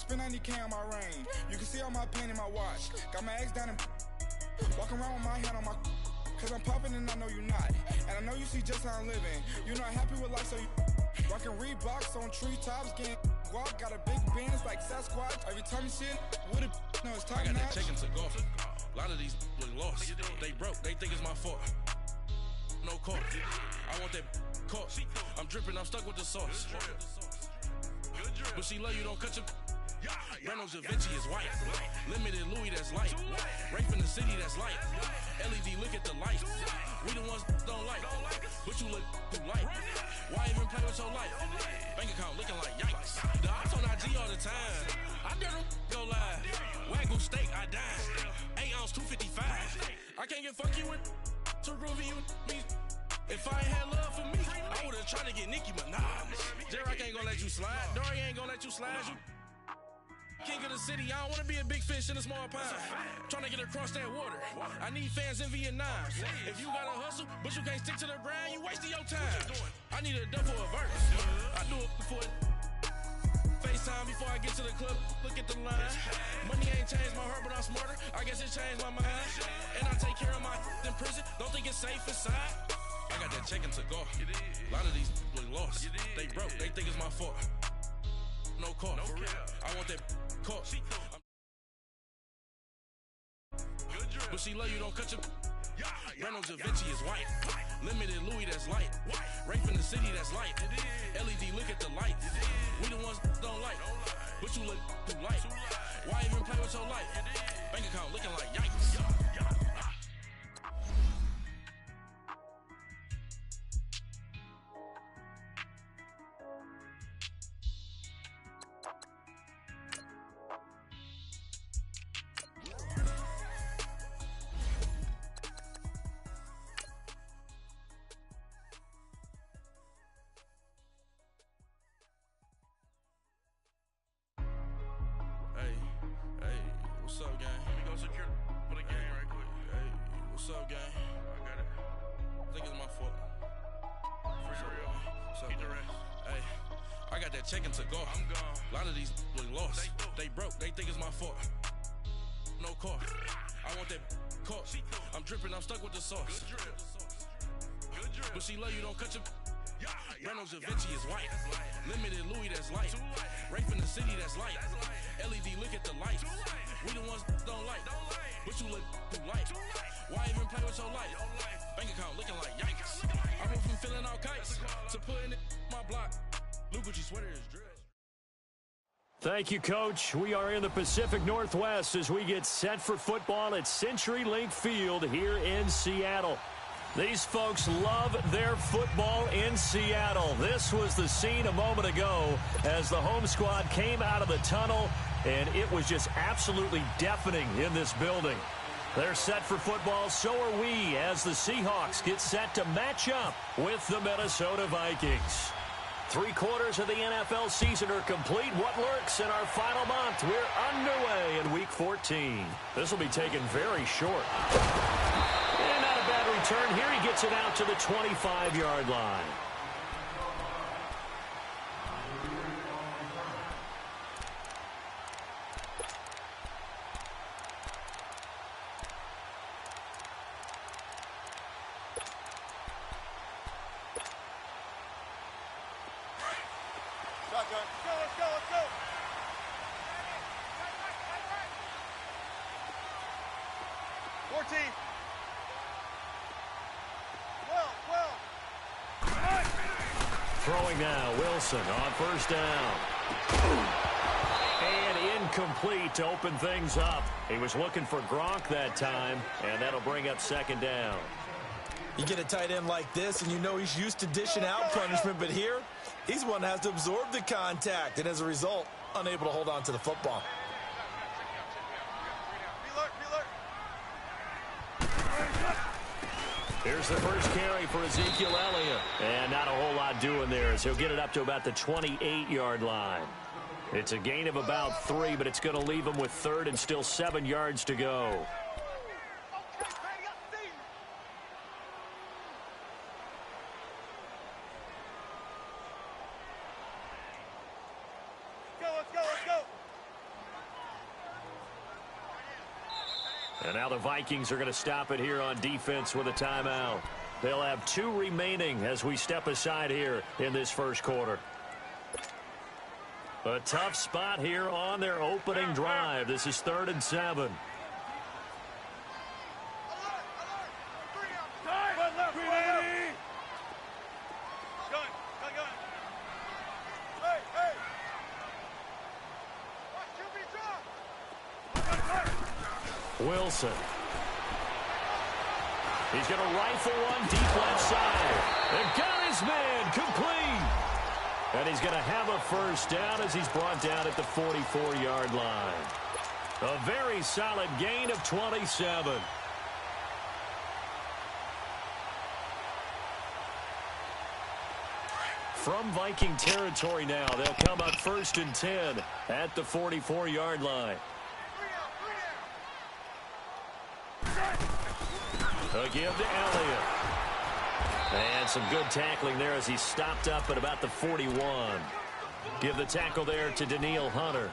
spend 90K on my range. You can see all my pain in my watch. Got my ex down and walking around with my hand on my. Cause I'm popping and I know you not. And I know you see just how I'm living. You're not happy with life, so you rockin' Reeboks on treetops, getting guap. Got a big bands like Sasquatch. Every time you see it, with it, no, it's top notch. I got that check into golf. A lot of these look lost. They broke, they think it's my fault. No cost. I want that caught. I'm dripping, I'm stuck with the sauce. But she love you, don't cut your. Renault Da Vinci is white. Limited Louis, that's light. Rape in the city, that's light. LED, look at the light. We the ones don't like. But you look too light. Why even play with your life? Bank account looking like yikes. The ops on IG all the time. I dare them go live. Wagyu steak, I dine. 8 ounce, 255. I can't get funky with too groovy you me. If I ain't had love for me, I would've tried to get Nicki Minaj. J-Rock ain't gonna let you slide. Dory ain't gonna let you slide. You king of the city, I don't wanna be a big fish in a small pond. Trying to get across that water. I need fans in Vietnam. If you gotta hustle, but you can't stick to the grind, you wasting your time. I need a double a verse. I do it before FaceTime before I get to the club. Look at the line. Money ain't changed my heart, but I'm smarter. I guess it changed my mind. And I take care of my in prison. Don't think it's safe inside. I got that check into golf. A lot of these look lost. They broke, they think it's my fault. No cost. I want that caught. But she love you, don't cut your. Renault Da Vinci is white. Limited Louis, that's light. Rape in the city, that's light. LED, look at the light. We the ones don't like. But you look too light. Why even play with your life? Bank account looking like yikes. What's up, gang? Let me go secure for the game right quick. Hey, what's up, gang? I got it. I think it's my fault. For real. Keep the rest. Hey, I got that check into golf. I'm gone. A lot of these look lost. They broke, they think it's my fault. No cost. I want that caught. I'm dripping, I'm stuck with the sauce. Good drip. But she love you, don't cut your. Renault Da Vinci is white. Limited Louis, that's light. Rape in the city, that's light. LED, look at the light. We the ones don't like. But you look too light. Why even play with your life? Bank account looking like yikes. I went from filling out kites to putting it in my block. Blue Gucci sweater is dressed. Thank you, Coach. We are in the Pacific Northwest as we get set for football at CenturyLink Field here in Seattle. These folks love their football in Seattle. This was the scene a moment ago as the home squad came out of the tunnel, and it was just absolutely deafening in this building. They're set for football, so are we, as the Seahawks get set to match up with the Minnesota Vikings. 3/4 of the NFL season are complete. What lurks in our final month? We're underway in Week 14. This will be taken very short. And not a bad return here. He gets it out to the 25-yard line. Let's go. 14. Throwing now, Wilson on first down. And incomplete to open things up. He was looking for Gronk that time, and that'll bring up second down. You get a tight end like this, and you know he's used to dishing out punishment, but here, he's one that has to absorb the contact, and as a result, unable to hold on to the football. Here's the first carry for Ezekiel Elliott. And not a whole lot doing there, as he'll get it up to about the 28-yard line. It's a gain of about 3, but it's going to leave him with third and still 7 yards to go. Let's go. And now the Vikings are going to stop it here on defense with a timeout. They'll have 2 remaining as we step aside here in this first quarter. A tough spot here on their opening drive. This is 3rd and 7. Wilson. He's going to rifle one deep left side. And got his man complete. And he's going to have a first down as he's brought down at the 44-yard line. A very solid gain of 27. From Viking territory now, they'll come up 1st and 10 at the 44-yard line. A give to Elliott. And some good tackling there as he stopped up at about the 41. Give the tackle there to Daniil Hunter.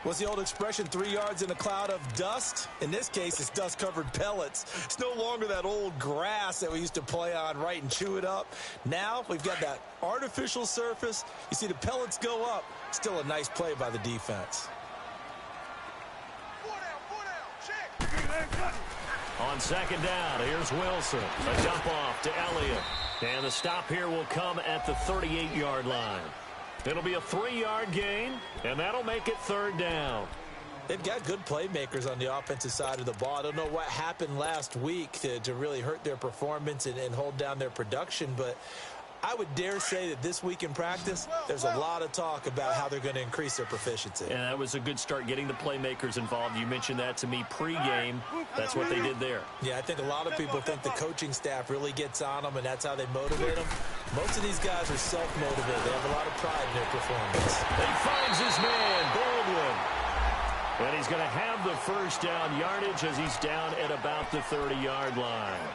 What's the old expression, 3 yards in a cloud of dust? In this case, it's dust-covered pellets. It's no longer that old grass that we used to play on, right, and chew it up. Now we've got that artificial surface. You see the pellets go up. Still a nice play by the defense. On 2nd down, here's Wilson. A dump off to Elliott. And the stop here will come at the 38-yard line. It'll be a 3-yard gain, and that'll make it 3rd down. They've got good playmakers on the offensive side of the ball. I don't know what happened last week to really hurt their performance and hold down their production, but I would dare say that this week in practice, there's a lot of talk about how they're going to increase their proficiency. And that was a good start, getting the playmakers involved. You mentioned that to me pregame. That's what they did there. Yeah, I think a lot of people think the coaching staff really gets on them, and that's how they motivate them. Most of these guys are self-motivated. They have a lot of pride in their performance. He finds his man, Baldwin. And he's going to have the first down yardage as he's down at about the 30-yard line.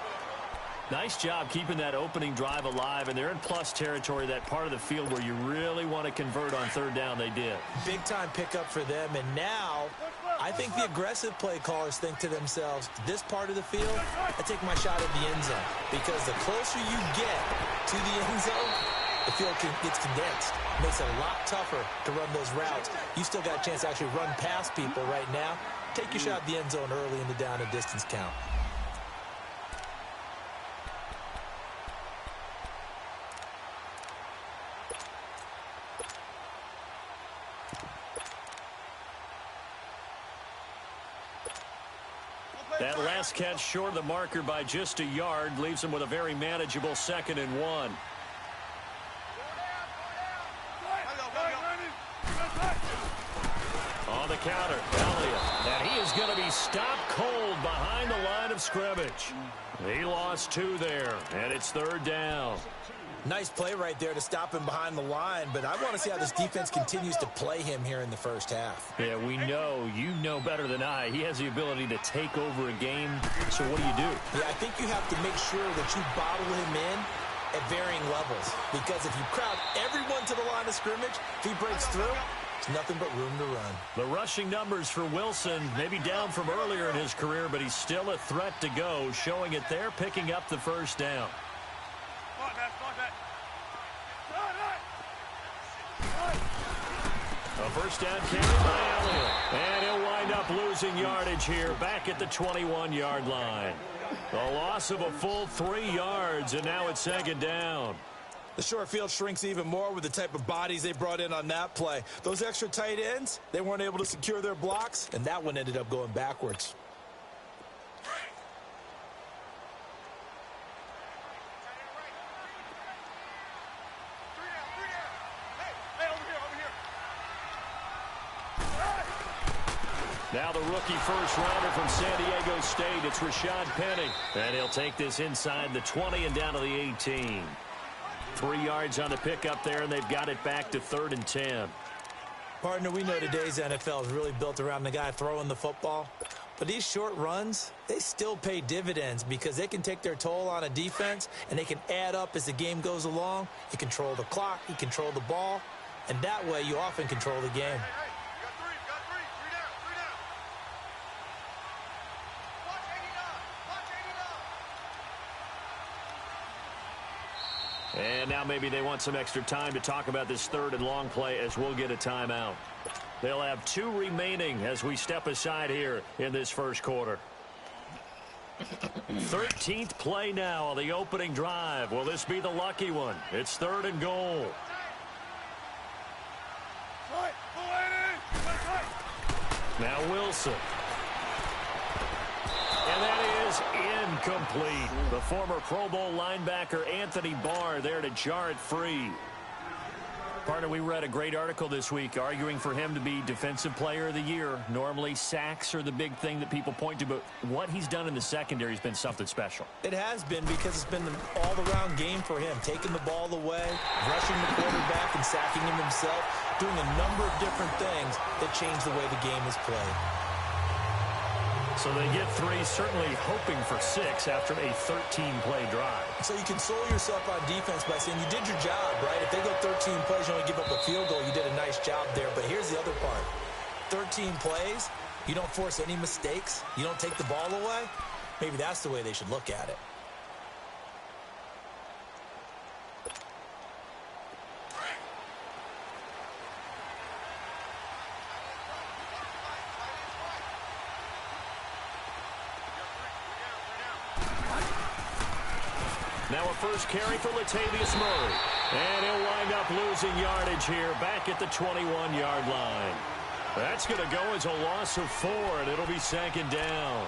Nice job keeping that opening drive alive, and they're in plus territory, that part of the field where you really want to convert on 3rd down. They did. Big-time pickup for them, and now I think the aggressive play callers think to themselves, this part of the field, I take my shot at the end zone, because the closer you get to the end zone, the field gets condensed. It makes it a lot tougher to run those routes. You still got a chance to actually run past people right now. Take your shot at the end zone early in the down and distance count. That last catch short of the marker by just a yard leaves him with a very manageable 2nd and 1. On the counter, Elliott. And he is going to be stopped cold behind the line of scrimmage. He lost 2 there, and it's 3rd down. Nice play right there to stop him behind the line, but I want to see how this defense continues to play him here in the first half. Yeah, we know, you know better than I, he has the ability to take over a game. So what do? Yeah, I think you have to make sure that you bottle him in at varying levels, because if you crowd everyone to the line of scrimmage, if he breaks through, it's nothing but room to run. The rushing numbers for Wilson, maybe down from earlier in his career, but he's still a threat to go, showing it there, picking up the first down. A first down carry by Elliott. And he'll wind up losing yardage here back at the 21-yard line. A loss of a full 3 yards, and now it's 2nd down. The short field shrinks even more with the type of bodies they brought in on that play. Those extra tight ends, they weren't able to secure their blocks, and that one ended up going backwards. Now the rookie first-rounder from San Diego State, it's Rashad Penny. And he'll take this inside the 20 and down to the 18. 3 yards on the pickup there, and they've got it back to 3rd and 10. Partner, we know today's NFL is really built around the guy throwing the football. But these short runs, they still pay dividends because they can take their toll on a defense, and they can add up as the game goes along. You control the clock, you control the ball, and that way you often control the game. And now maybe they want some extra time to talk about this third and long play as we'll get a timeout. They'll have 2 remaining as we step aside here in this first quarter. 13th play now on the opening drive. Will this be the lucky one? It's 3rd and goal. Now Wilson. And that is incomplete. The former Pro Bowl linebacker Anthony Barr there to jar it free. Partner, we read a great article this week arguing for him to be Defensive Player of the Year. Normally, sacks are the big thing that people point to, but what he's done in the secondary has been something special. It has been, because it's been an all-around game for him, taking the ball away, rushing the quarterback and sacking him himself, doing a number of different things that change the way the game is played. So they get 3, certainly hoping for 6 after a 13-play drive. So you console yourself on defense by saying you did your job, right? If they go 13 plays, you only give up a field goal, you did a nice job there. But here's the other part. 13 plays, you don't force any mistakes, you don't take the ball away. Maybe that's the way they should look at it. Now a first carry for Latavius Murray. And he'll wind up losing yardage here back at the 21-yard line. That's going to go as a loss of 4, and it'll be 2nd down.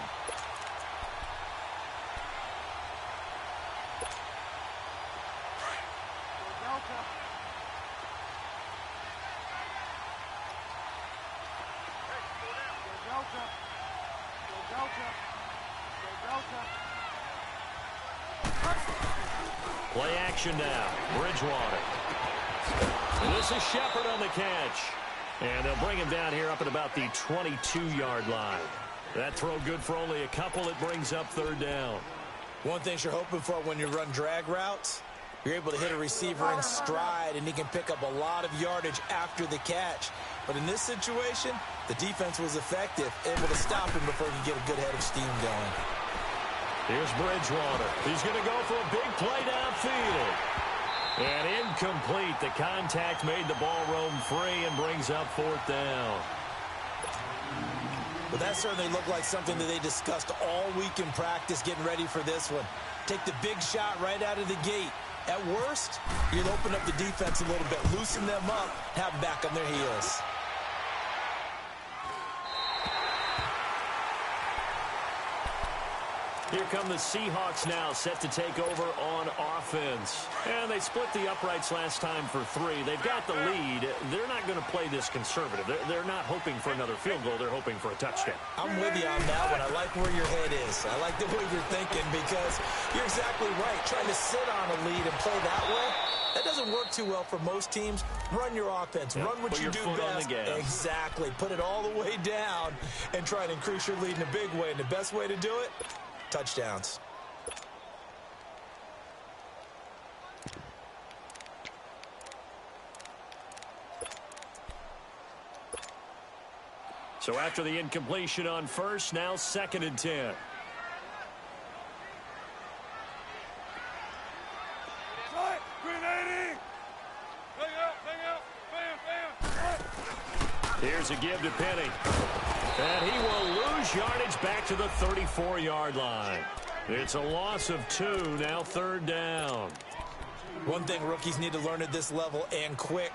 Play action now. Bridgewater. This is Shepard on the catch. And they'll bring him down here up at about the 22-yard line. That throw good for only a couple. It brings up 3rd down. One thing you're hoping for when you run drag routes, you're able to hit a receiver in stride, and he can pick up a lot of yardage after the catch. But in this situation, the defense was effective, able to stop him before he could get a good head of steam going. Here's Bridgewater. He's going to go for a big play downfield. And incomplete. The contact made the ball roam free and brings up 4th down. Well, that certainly looked like something that they discussed all week in practice getting ready for this one. Take the big shot right out of the gate. At worst, you'll open up the defense a little bit, loosen them up, have them back on their heels. Here come the Seahawks now, set to take over on offense. And they split the uprights last time for 3. They've got the lead. They're not going to play this conservative. They're not hoping for another field goal. They're hoping for a touchdown. I'm with you on that one. I like where your head is. I like the way you're thinking, because you're exactly right. Trying to sit on a lead and play that way, that doesn't work too well for most teams. Run your offense. Run what you do best. Exactly. Put it all the way down and try and increase your lead in a big way. And the best way to do it, touchdowns. So after the incompletion on first, now 2nd and 10. Here's a give to Penny. And he will lose yardage back to the 34-yard line. It's a loss of 2, now 3rd down. One thing rookies need to learn at this level, and quick,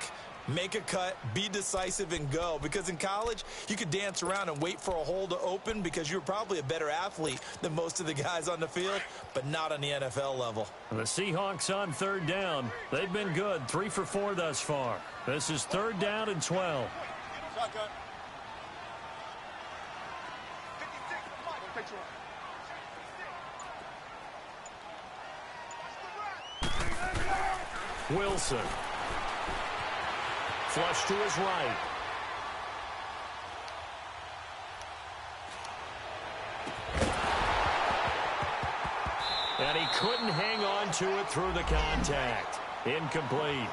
make a cut, be decisive, and go. Because in college, you could dance around and wait for a hole to open because you're probably a better athlete than most of the guys on the field, but not on the NFL level. The Seahawks on 3rd down. They've been good, 3 for 4 thus far. This is 3rd down and 12. Wilson. Flush to his right. And he couldn't hang on to it through the contact. Incomplete.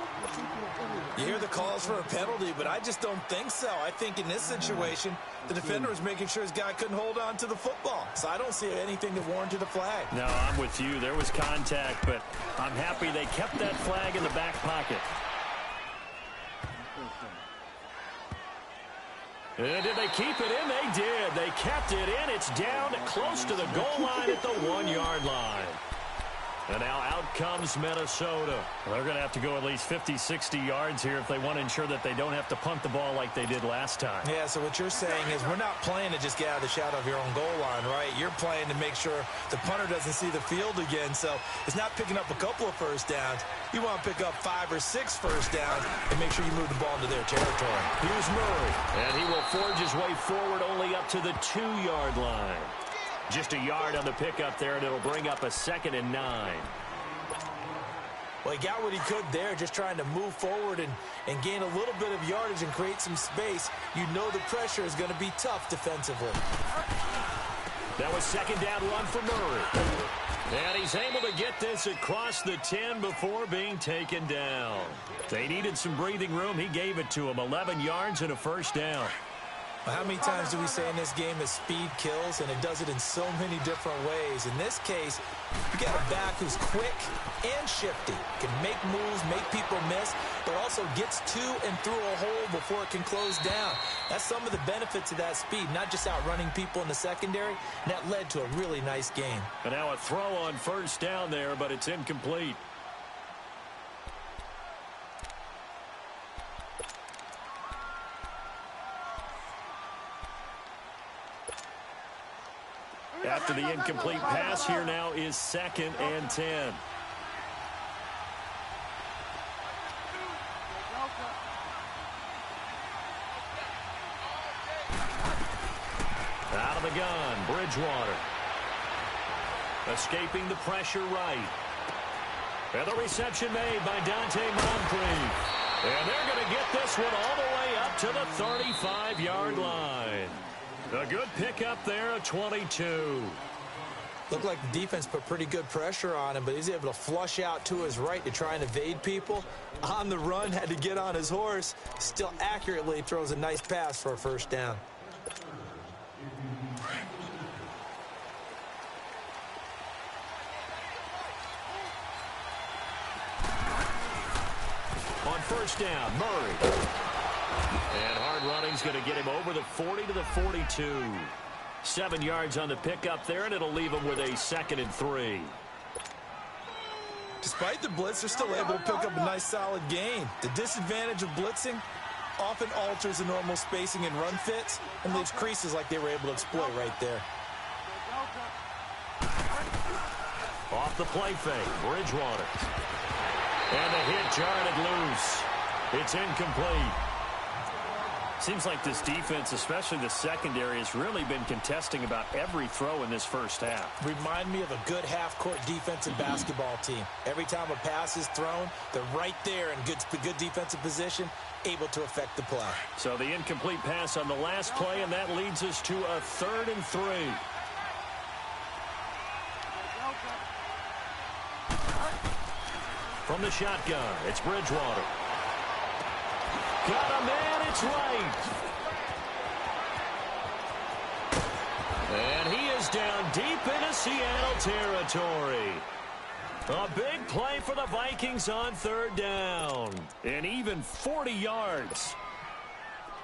You hear the calls for a penalty, but I just don't think so. I think in this situation, the defender was making sure his guy couldn't hold on to the football. So I don't see anything that warranted a flag. No, I'm with you. There was contact, but I'm happy they kept that flag in the back pocket. And did they keep it in? They did. They kept it in. It's down close to the goal line at the 1-yard line. And now out comes Minnesota. They're going to have to go at least 50, 60 yards here if they want to ensure that they don't have to punt the ball like they did last time. Yeah, so what you're saying is we're not playing to just get out of the shadow of your own goal line, right? You're playing to make sure the punter doesn't see the field again. So it's not picking up a couple of first downs. You want to pick up 5 or 6 first downs and make sure you move the ball into their territory. Here's Murray. And he will forge his way forward only up to the 2-yard line. Just a yard on the pickup there, and it'll bring up a 2nd and 9. Well, he got what he could there, just trying to move forward and gain a little bit of yardage and create some space. You know the pressure is going to be tough defensively. That was 2nd down run for Murray. And he's able to get this across the 10 before being taken down. They needed some breathing room. He gave it to him. 11 yards and a first down. Well, how many times do we say in this game that speed kills, and it does it in so many different ways? In this case, you got a back who's quick and shifty, can make moves, make people miss, but also gets to and through a hole before it can close down. That's some of the benefits of that speed, not just outrunning people in the secondary, and that led to a really nice game. And now a throw on first down there, but it's incomplete. After the incomplete pass, here now is 2nd and 10. Out of the gun, Bridgewater. Escaping the pressure right. And the reception made by Dante Moncrief. And they're going to get this one all the way up to the 35-yard line. A good pickup there at 22. Looked like the defense put pretty good pressure on him, but he's able to flush out to his right to try and evade people. On the run, had to get on his horse. Still accurately throws a nice pass for a first down. On first down, Murray. And hard running's going to get him over the 40 to the 42. 7 yards on the pickup there, and it'll leave him with a 2nd and 3. Despite the blitz, they're still able to pick up a nice solid gain. The disadvantage of blitzing often alters the normal spacing and run fits and leaves creases like they were able to exploit right there. Off the play fake, Bridgewater. And the hit jarred it loose. It's incomplete. Seems like this defense, especially the secondary, has really been contesting about every throw in this first half. Remind me of a good half-court defensive basketball team. Every time a pass is thrown, they're right there in good defensive position, able to affect the play. So the incomplete pass on the last play, and that leads us to a 3rd and 3. From the shotgun, it's Bridgewater. Got a man, it's right. And he is down deep into Seattle territory. A big play for the Vikings on 3rd down. And even 40 yards.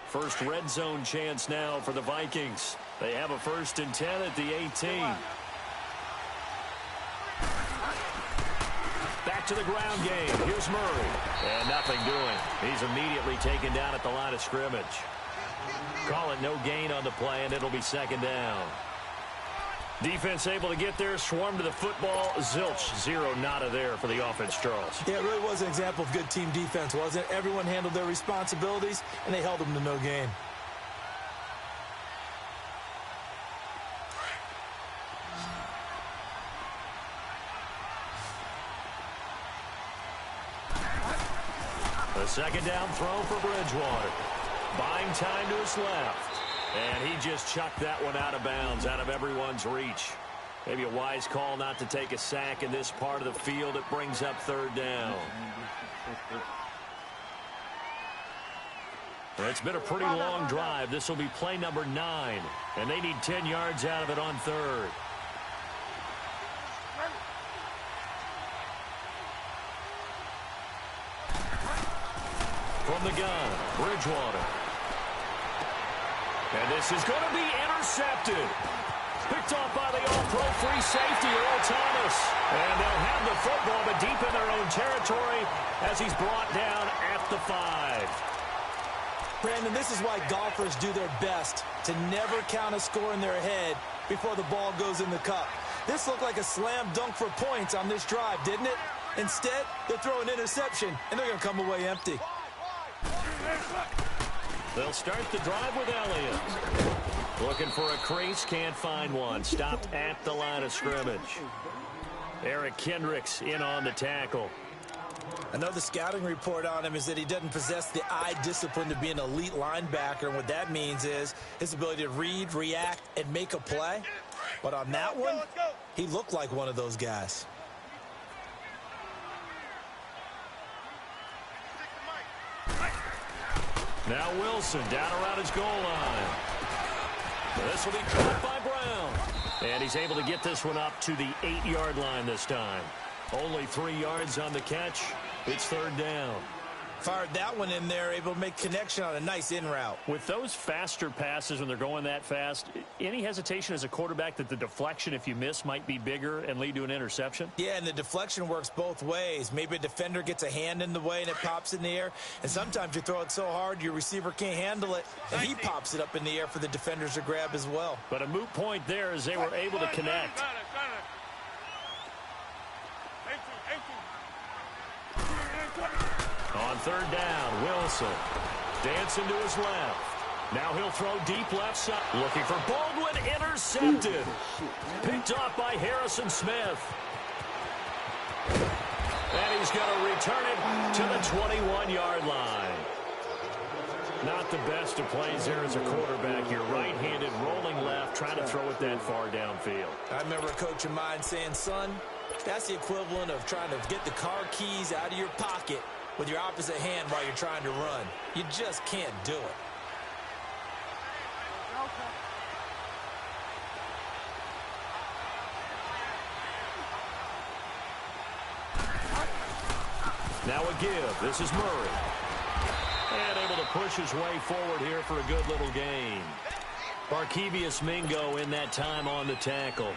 First red zone chance now for the Vikings. They have a 1st and 10 at the 18. Back to the ground game. Here's Murray. And nothing doing. He's immediately taken down at the line of scrimmage. Call it no gain on the play, and it'll be 2nd down. Defense able to get there, swarm to the football. Zilch, 0 nada there for the offense, Charles. Yeah, it really was an example of good team defense, wasn't it? Everyone handled their responsibilities, and they held them to no gain. The 2nd down throw for Bridgewater. Buying time to his left. And he just chucked that one out of bounds, out of everyone's reach. Maybe a wise call not to take a sack in this part of the field. It brings up third down. It's been a pretty long drive. This will be play number 9, and they need 10 yards out of it on third. From the gun, Bridgewater. And this is going to be intercepted. Picked off by the all-pro free safety, Earl Thomas. And they'll have the football, but deep in their own territory as he's brought down at the 5. Brandon, this is why golfers do their best to never count a score in their head before the ball goes in the cup. This looked like a slam dunk for points on this drive, didn't it? Instead, they'll throw an interception, and they're going to come away empty. They'll start the drive with Elliott. Looking for a crease, can't find one. Stopped at the line of scrimmage. Eric Kendricks in on the tackle. I know the scouting report on him is that he doesn't possess the eye discipline to be an elite linebacker, and what that means is his ability to read, react, and make a play. But on that one, he looked like one of those guys. Now Wilson down around his goal line. This will be caught by Brown. And he's able to get this one up to the 8-yard line this time. Only 3 yards on the catch. It's third down. Fired that one in there, able to make connection on a nice in route. With those faster passes when they're going that fast, any hesitation as a quarterback that the deflection, if you miss, might be bigger and lead to an interception? Yeah, and the deflection works both ways. Maybe a defender gets a hand in the way and it pops in the air. And sometimes you throw it so hard your receiver can't handle it, and he pops it up in the air for the defenders to grab as well. But a moot point there as they were able to connect. On third down, Wilson dancing to his left. Now he'll throw deep left side. Looking for Baldwin, intercepted. Picked off by Harrison Smith. And he's going to return it to the 21-yard line. Not the best of plays there as a quarterback. You're right-handed, rolling left, trying to throw it that far downfield. I remember a coach of mine saying, son, that's the equivalent of trying to get the car keys out of your pocket with your opposite hand while you're trying to run. You just can't do it. Now a give. This is Murray. And able to push his way forward here for a good little gain. Barkevius Mingo in that time on the tackle.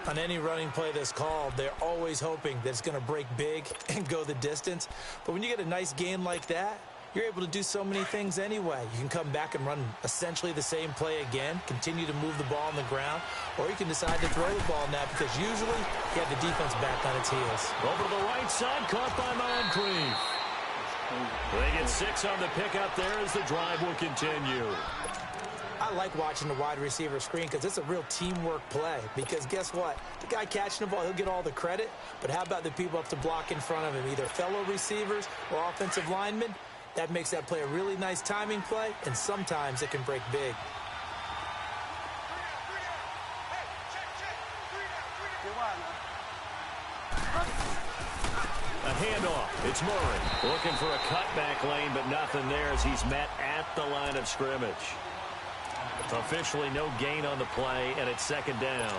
On any running play that's called, they're always hoping that it's going to break big and go the distance. But when you get a nice gain like that, you're able to do so many things anyway. You can come back and run essentially the same play again, continue to move the ball on the ground, or you can decide to throw the ball now because usually you have the defense back on its heels. Over to the right side, caught by Moncrief. They get 6 on the pickup there as the drive will continue. I like watching the wide receiver screen because it's a real teamwork play. Because guess what? The guy catching the ball, he'll get all the credit. But how about the people up to block in front of him, either fellow receivers or offensive linemen? That makes that play a really nice timing play, and sometimes it can break big. A handoff. It's Murray looking for a cutback lane, but nothing there as he's met at the line of scrimmage. Officially no gain on the play, and it's second down.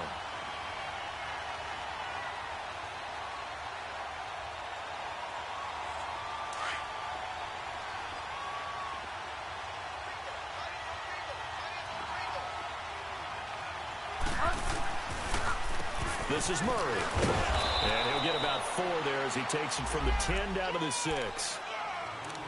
This is Murray. And he'll get about 4 there as he takes it from the 10 down to the 6.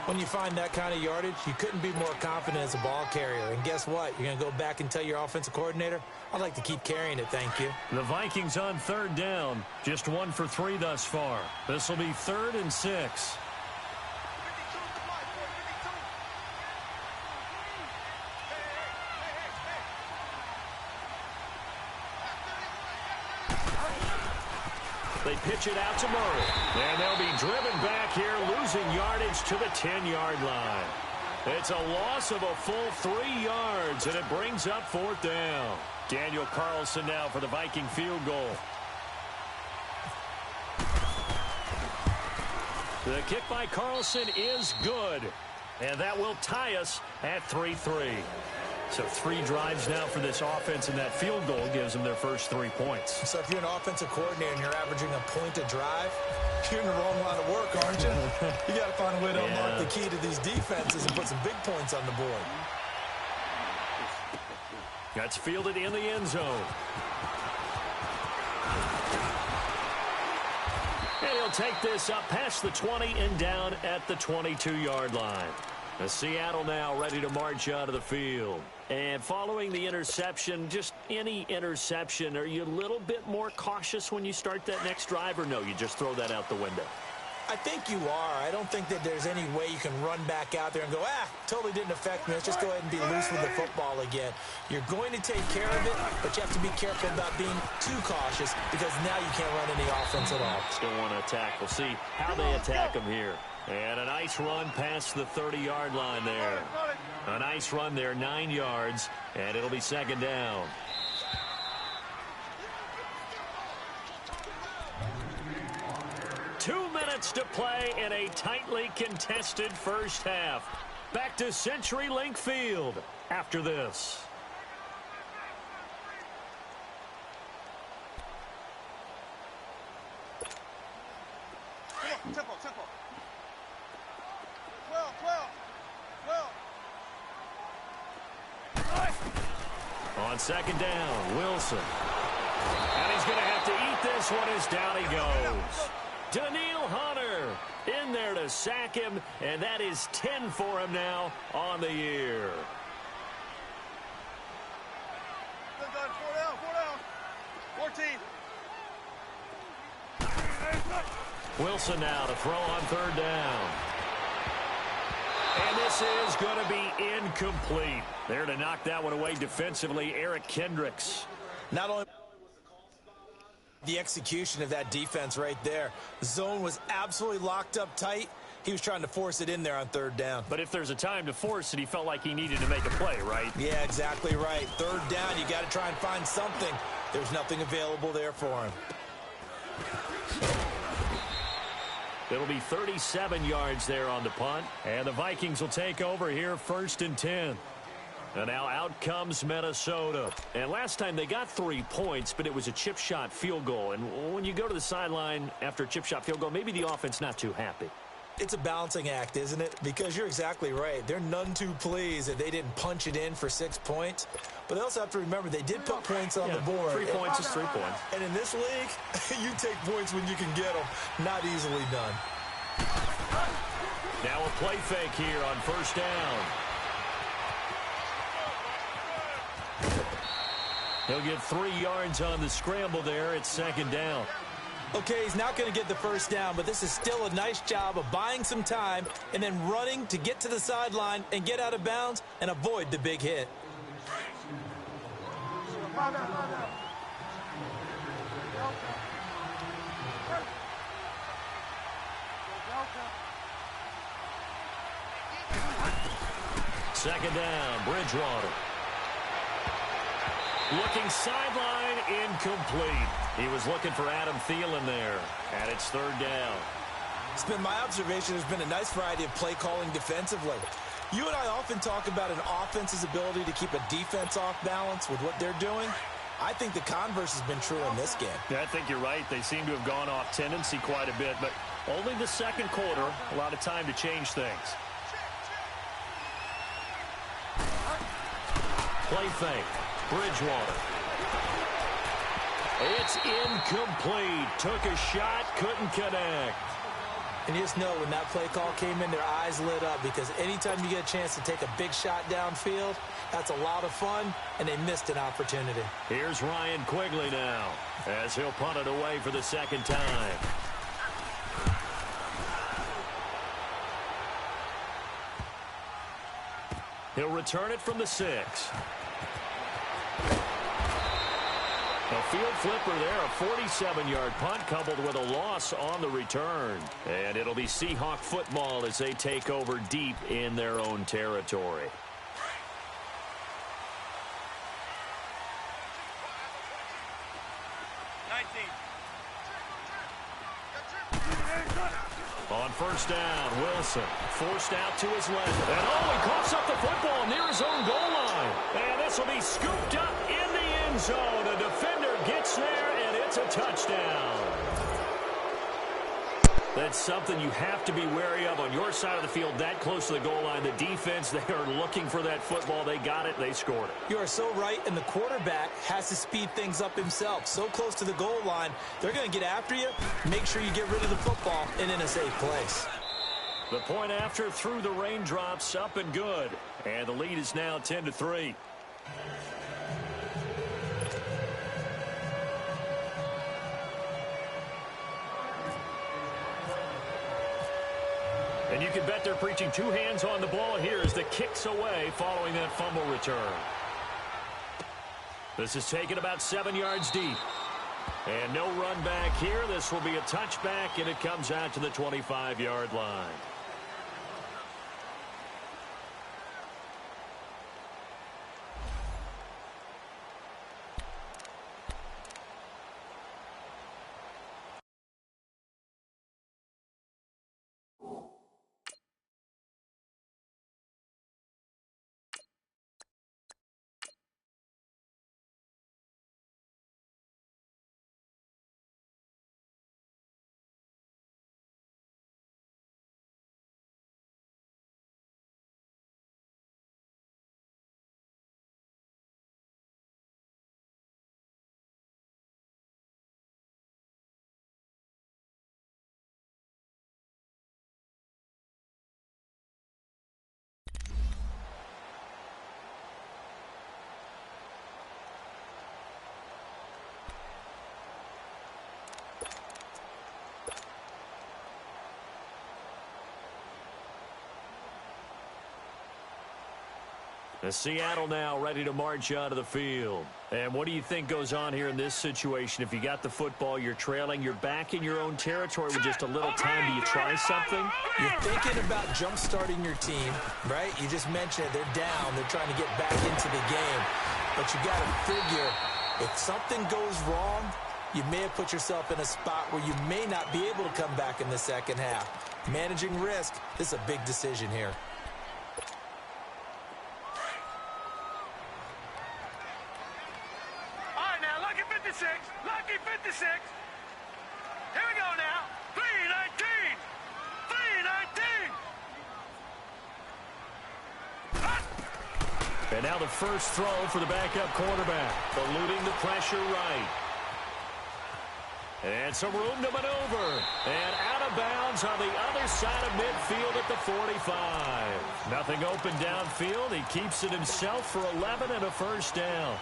When you find that kind of yardage, you couldn't be more confident as a ball carrier. And guess what? You're going to go back and tell your offensive coordinator, I'd like to keep carrying it, thank you. The Vikings on third down. Just 1 for 3 thus far. This will be 3rd and 6. They pitch it out to Murray. And they'll be driven back here, losing yardage to the 10-yard line. It's a loss of a full 3 yards, and it brings up 4th down. Daniel Carlson now for the Viking field goal. The kick by Carlson is good, and that will tie us at 3-3. So 3 drives now for this offense, and that field goal gives them their first 3 points. So if you're an offensive coordinator and you're averaging a point a drive, you're in the wrong line of work, aren't you? You got to find a way to unlock the key to these defenses and put some big points on the board. That's fielded in the end zone. And he'll take this up past the 20 and down at the 22-yard line. Seattle now ready to march out of the field. And following the interception, just any interception, are you a little bit more cautious when you start that next drive, or no, you just throw that out the window? I think you are. I don't think that there's any way you can run back out there and go, totally didn't affect me. Let's just go ahead and be loose with the football again. You're going to take care of it, but you have to be careful about being too cautious because now you can't run any offense at all. Still want to attack. We'll see how they attack them here. And a nice run past the 30-yard line there. A nice run there, 9 yards, and it'll be 2nd down. Two minutes to play in a tightly contested first half. Back to CenturyLink Field after this. Tempo, tempo. 12, 12, 12. On 2nd down, Wilson. And he's going to have to eat this one as down he goes. Daniil Hunter in there to sack him, and that is 10 for him now on the year. Good, good. 4 down, 14. Wilson now to throw on 3rd down. And this is going to be incomplete. There to knock that one away defensively, Eric Kendricks. Not only the execution of that defense right there. Zone was absolutely locked up tight. He was trying to force it in there on 3rd down. But if there's a time to force it, he felt like he needed to make a play, right? Yeah, exactly right. 3rd down, you got to try and find something. There's nothing available there for him. It'll be 37 yards there on the punt. And the Vikings will take over here 1st and 10. And now out comes Minnesota. And last time they got 3 points, but it was a chip shot field goal. And when you go to the sideline after a chip shot field goal, maybe the offense not too happy. It's a balancing act, isn't it? Because you're exactly right. They're none too pleased that they didn't punch it in for 6 points. But they also have to remember they did put points on the board. 3 points is 3 points. And in this league, you take points when you can get them. Not easily done. Now a play fake here on 1st down. He'll get 3 yards on the scramble there. It's 2nd down. Okay, he's not going to get the 1st down, but this is still a nice job of buying some time and then running to get to the sideline and get out of bounds and avoid the big hit. Second down, Bridgewater. Looking sideline, incomplete. He was looking for Adam Thielen there, and it's 3rd down. It's been my observation there's been a nice variety of play calling defensively. You and I often talk about an offense's ability to keep a defense off balance with what they're doing. I think the converse has been true in this game. Yeah, I think you're right. They seem to have gone off tendency quite a bit, but only the 2nd quarter, a lot of time to change things. Play fake. Bridgewater. It's incomplete. Took a shot, couldn't connect. And you just know when that play call came in, their eyes lit up because anytime you get a chance to take a big shot downfield, that's a lot of fun, and they missed an opportunity. Here's Ryan Quigley now as he'll punt it away for the 2nd time. He'll return it from the 6. A field flipper there, a 47-yard punt coupled with a loss on the return. And it'll be Seahawk football as they take over deep in their own territory. On first down, Wilson forced out to his left. And he coughs up the football near his own goal line. And this will be scooped up in the end zone. A defender gets there, and it's a touchdown. That's something you have to be wary of on your side of the field, that close to the goal line. The defense, they are looking for that football. They got it. They scored it. You are so right, and the quarterback has to speed things up himself. So close to the goal line, they're going to get after you. Make sure you get rid of the football and in a safe place. The point after through the raindrops, up and good. And the lead is now 10-3. And you can bet they're preaching two hands on the ball here as the kick's away following that fumble return. This is taken about 7 yards deep. And no run back here. This will be a touchback, and it comes out to the 25-yard line. The Seattle now ready to march onto the field. And what do you think goes on here in this situation? If you got the football, you're trailing, you're back in your own territory with just a little time. Do you try something? You're thinking about jump-starting your team, right? You just mentioned it. They're down. They're trying to get back into the game. But you got to figure, if something goes wrong, you may have put yourself in a spot where you may not be able to come back in the second half. Managing risk, this is a big decision here. Lucky 56. Here we go now. 319. 319. And now the first throw for the backup quarterback. Eluding the pressure right. And some room to maneuver. And out of bounds on the other side of midfield at the 45. Nothing open downfield. He keeps it himself for 11 and a first down.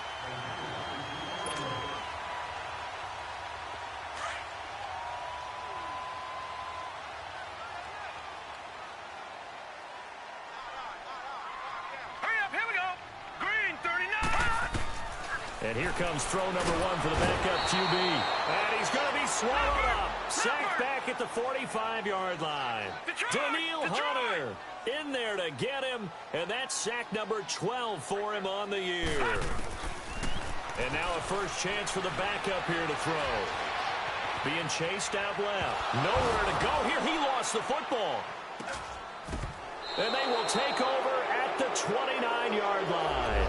And here comes throw number one for the backup QB. And he's going to be swallowed up. Sacked back at the 45-yard line. DaReal Hunter in there to get him. And that's sack number 12 for him on the year. And now a first chance for the backup here to throw. Being chased out left. Nowhere to go here. He lost the football. And they will take over at the 29-yard line.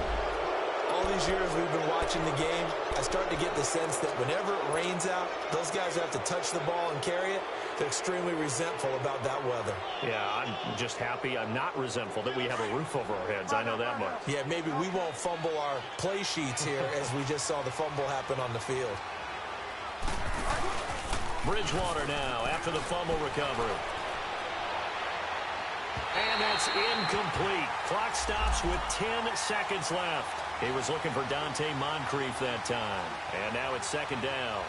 All these years we've been watching the game, I start to get the sense that whenever it rains out, those guys who have to touch the ball and carry it, they're extremely resentful about that weather. Yeah, I'm just happy I'm not resentful that we have a roof over our heads. I know that much. Yeah, maybe we won't fumble our play sheets here as we just saw the fumble happen on the field. Bridgewater now after the fumble recovery. And that's incomplete. Clock stops with 10 seconds left. He was looking for Dante Moncrief that time. And now it's second down.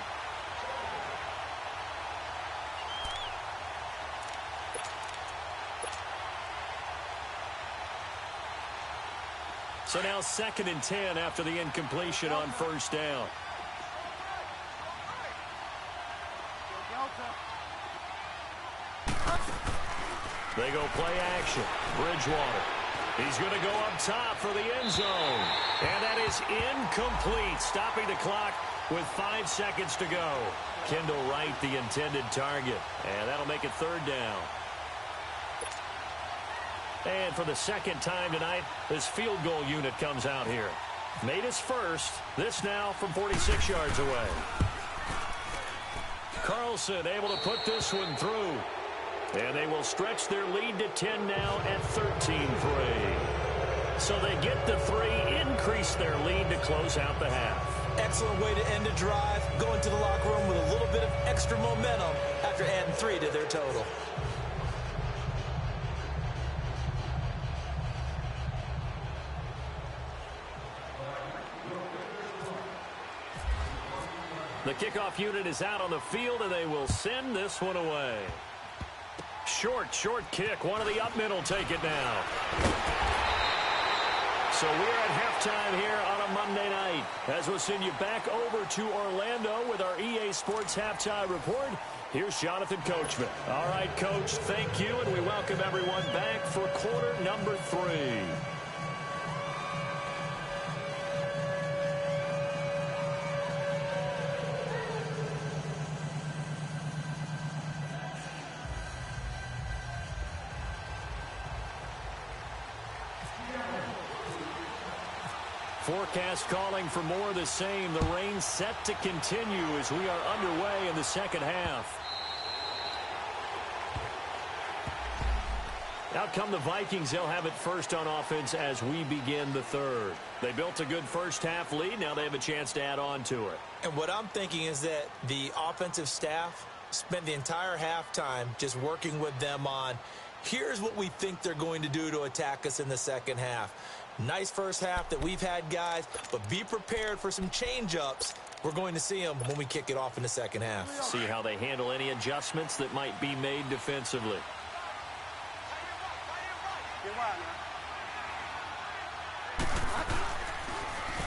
So now 2nd and 10 after the incompletion on first down. They go play action. Bridgewater. He's going to go up top for the end zone. And that is incomplete, stopping the clock with 5 seconds to go. Kendall Wright, the intended target. And that'll make it third down. And for the second time tonight, this field goal unit comes out here. Made his first. This now from 46 yards away. Carlson able to put this one through. And they will stretch their lead to 10 now at 13-3. So they get the 3, increase their lead to close out the half. Excellent way to end a drive. Go into the locker room with a little bit of extra momentum after adding 3 to their total. The kickoff unit is out on the field, and they will send this one away. Short kick. One of the up men will take it now. So we're at halftime here on a Monday night, as we'll send you back over to Orlando with our EA Sports Halftime Report. Here's Jonathan Coachman. All right, Coach, thank you, and we welcome everyone back for quarter number 3. Forecast calling for more of the same. The rain set to continue as we are underway in the second half. Out come the Vikings. They'll have it first on offense as we begin the third. They built a good first half lead. Now they have a chance to add on to it. And what I'm thinking is that the offensive staff spent the entire halftime just working with them on, here's what we think they're going to do to attack us in the second half. Nice first half that we've had, guys, but be prepared for some change-ups. We're going to see them when we kick it off in the second half. See how they handle any adjustments that might be made defensively.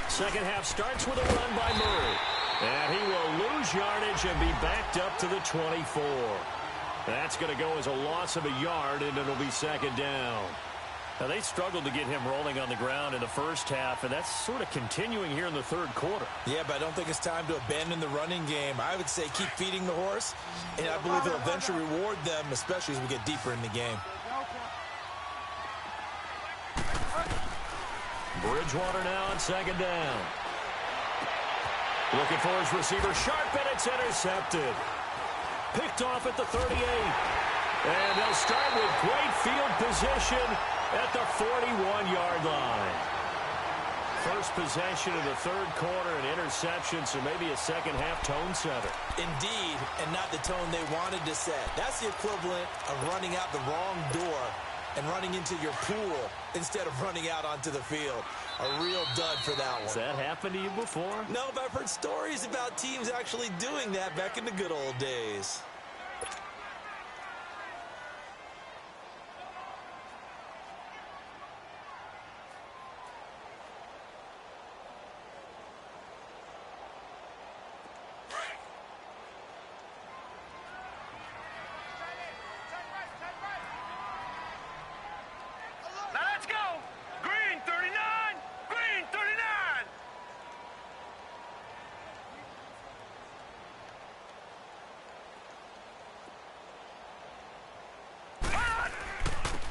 Second half starts with a run by Murray. And he will lose yardage and be backed up to the 24. That's going to go as a loss of a yard, and it'll be second down. Now, they struggled to get him rolling on the ground in the first half, and that's sort of continuing here in the third quarter. Yeah, but I don't think it's time to abandon the running game. I would say keep feeding the horse, and I believe it'll eventually reward them, especially as we get deeper in the game. Bridgewater now on second down. Looking for his receiver, sharp, and it's intercepted. Picked off at the 38. And they'll start with great field position at the 41-yard line. First possession of the third quarter, an interception, so maybe a second-half tone setter. Indeed, and not the tone they wanted to set. That's the equivalent of running out the wrong door and running into your pool instead of running out onto the field. A real dud for that one. Has that happened to you before? No, but I've heard stories about teams actually doing that back in the good old days.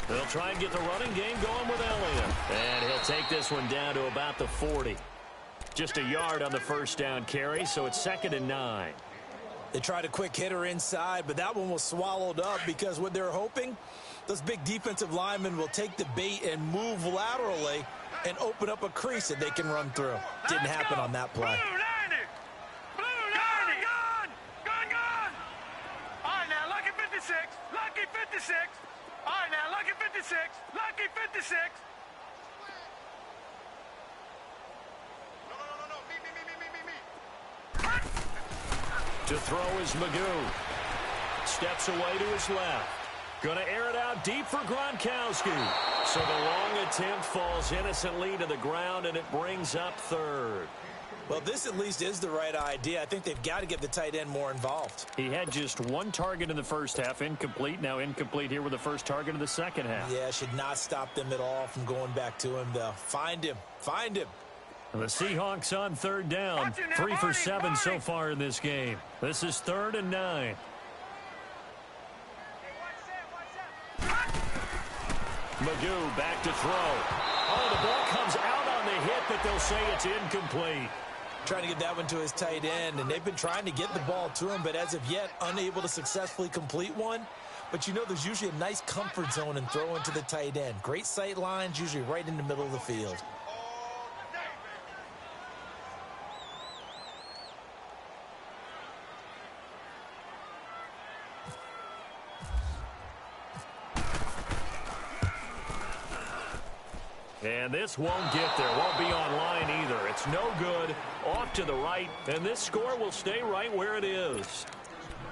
They'll try and get the running game going with Elliott. And he'll take this one down to about the 40. Just a yard on the first down carry, so it's 2nd and 9. They tried a quick hitter inside, but that one was swallowed up because what they're hoping, those big defensive linemen will take the bait and move laterally and open up a crease that they can run through. Didn't happen on that play. Blue 90! Blue 90! Gone! All right, now, lucky 56. Lucky 56. All right, now, lucky 56. Lucky 56. No. Me. To throw is Magoo. Steps away to his left. Going to air it out deep for Gronkowski. So the long attempt falls innocently to the ground, and it brings up third. Well, this at least is the right idea. I think they've got to get the tight end more involved. He had just one target in the first half, incomplete. Now incomplete here with the first target of the second half. Yeah, should not stop them at all from going back to him, though. Find him. Find him. And the Seahawks on third down. 3 for 7 so far in this game. This is 3rd and 9. Magoo back to throw. Oh, the ball comes out on the hit, but they'll say it's incomplete. Trying to get that one to his tight end, and they've been trying to get the ball to him, but as of yet, unable to successfully complete one. But you know there's usually a nice comfort zone in throwing to the tight end. Great sight lines, usually right in the middle of the field. And this won't get there. Won't be online either. It's no good. Off to the right. And this score will stay right where it is.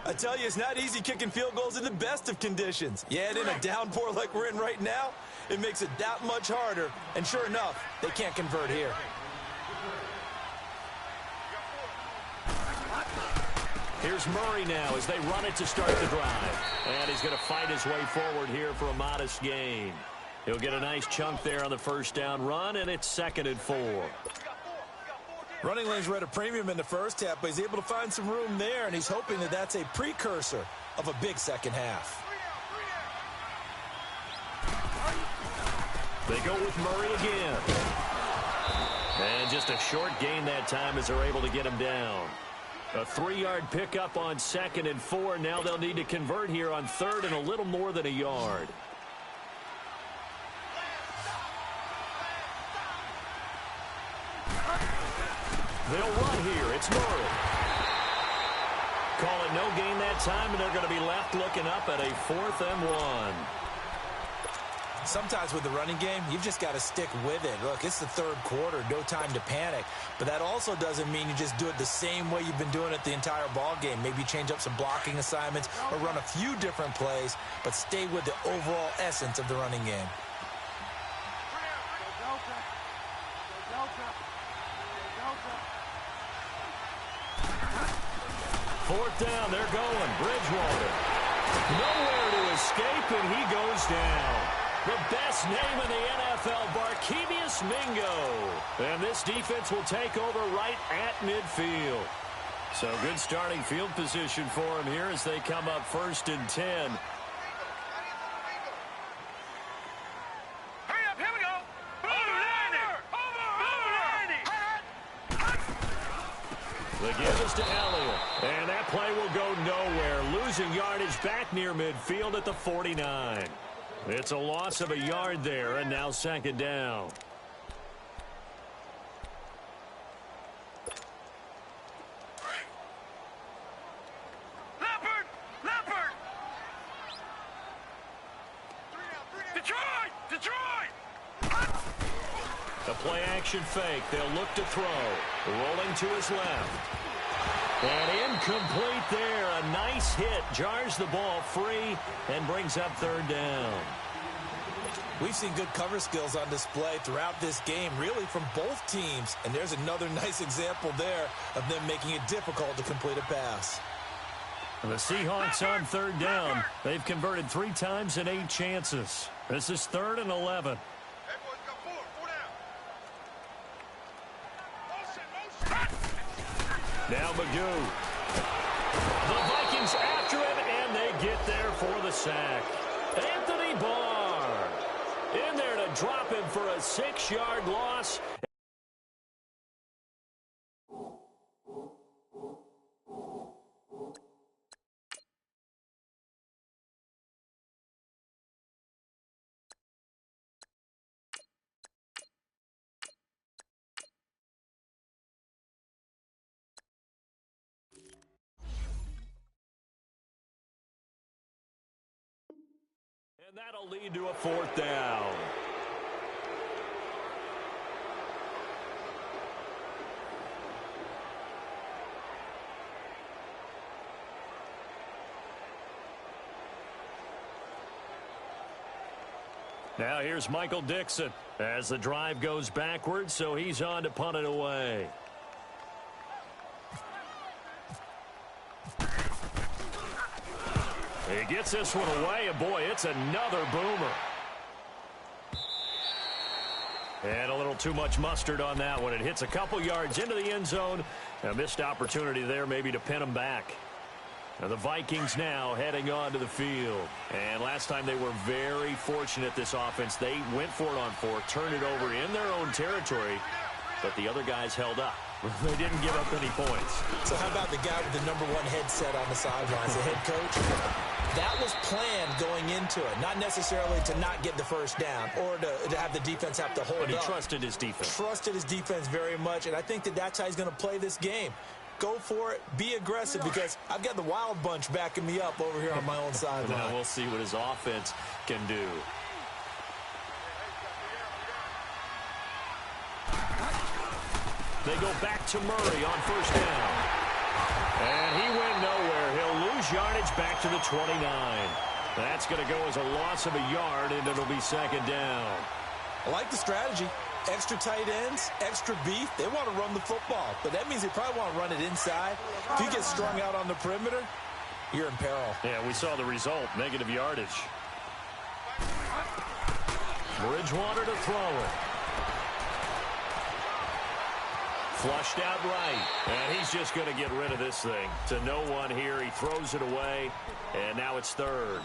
I tell you, it's not easy kicking field goals in the best of conditions. Yeah, in a downpour like we're in right now, it makes it that much harder. And sure enough, they can't convert here. Here's Murray now as they run it to start the drive. And he's going to fight his way forward here for a modest gain. He'll get a nice chunk there on the first down run, and it's 2nd and 4. Running lanes were at a premium in the first half, but he's able to find some room there, and he's hoping that that's a precursor of a big second half. They go with Murray again. And just a short gain that time as they're able to get him down. A 3-yard pickup on 2nd and 4. Now they'll need to convert here on 3rd and a little more than a yard. They'll run here. It's Murray. Call it no gain that time, and they're going to be left looking up at a 4th and 1. Sometimes with the running game, you've just got to stick with it. Look, it's the 3rd quarter, no time to panic. But that also doesn't mean you just do it the same way you've been doing it the entire ball game. Maybe change up some blocking assignments or run a few different plays, but stay with the overall essence of the running game. 4th down, they're going. Bridgewater. Nowhere to escape, and he goes down. The best name in the NFL, Barkevious Mingo. And this defense will take over right at midfield. So good starting field position for him here as they come up 1st and 10. Hurry up, here we go. The give is to Elliott. And that play will go nowhere. Losing yardage back near midfield at the 49. It's a loss of a yard there, and now 2nd down. Leopard! Detroit! The play action fake. They'll look to throw. Rolling to his left. And incomplete there. A nice hit. Jars the ball free and brings up 3rd down. We've seen good cover skills on display throughout this game, really from both teams. And there's another nice example there of them making it difficult to complete a pass. And the Seahawks on 3rd down. They've converted 3 times in 8 chances. This is 3rd and 11. Now Magoo. The Vikings after him, and they get there for the sack. Anthony Barr in there to drop him for a 6-yard loss. And that'll lead to a 4th down. Now here's Michael Dixon as the drive goes backwards, so he's on to punt it away. He gets this one away, and boy, it's another boomer. And a little too much mustard on that one. It hits a couple yards into the end zone. A missed opportunity there maybe to pin him back. Now the Vikings now heading onto the field. And last time they were very fortunate, this offense. They went for it on 4, turned it over in their own territory, but the other guys held up. They didn't give up any points. So how about the guy with the #1 headset on the sidelines, the head coach? That was planned going into it, not necessarily to not get the first down or to have the defense have to hold up. But he trusted his defense. Trusted his defense very much, and I think that's how he's going to play this game. Go for it. Be aggressive, because I've got the wild bunch backing me up over here on my own sideline. Now we'll see what his offense can do. They go back to Murray on first down. And he went nowhere. He'll lose yardage back to the 29. That's going to go as a loss of a yard, and it'll be second down. I like the strategy. Extra tight ends, extra beef. They want to run the football, but that means they probably want to run it inside. If you get strung out on the perimeter, you're in peril. Yeah, we saw the result, negative yardage. Bridgewater to throw it. Flushed out right, and he's just going to get rid of this thing. To no one here, he throws it away, and now it's third.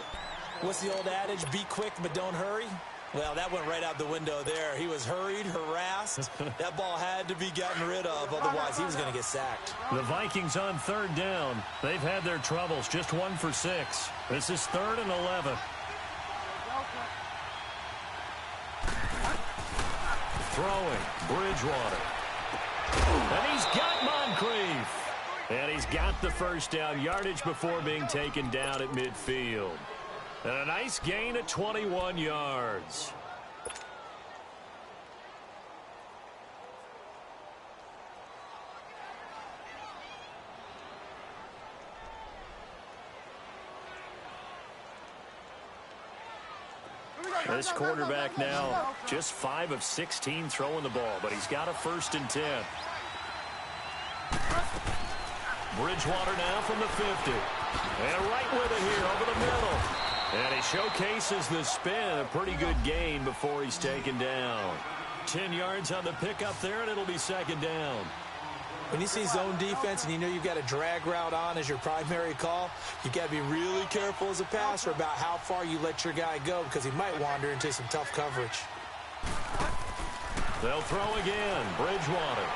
What's the old adage? Be quick, but don't hurry. Well, that went right out the window there. He was hurried, harassed. That ball had to be gotten rid of, otherwise he was going to get sacked. The Vikings on third down. They've had their troubles, just 1 for 6. This is 3rd and 11. Throwing, Bridgewater. And he's got Moncrief. And he's got the first down, yardage before being taken down at midfield. And a nice gain of 21 yards. This quarterback now just 5 of 16 throwing the ball, but he's got a 1st and 10. Bridgewater now from the 50. And right with it here over the middle. And he showcases the spin. A pretty good gain before he's taken down. 10 yards on the pickup there, and it'll be second down. When you see zone defense and you know you've got a drag route on as your primary call, you've got to be really careful as a passer about how far you let your guy go, because he might wander into some tough coverage. They'll throw again. Bridgewater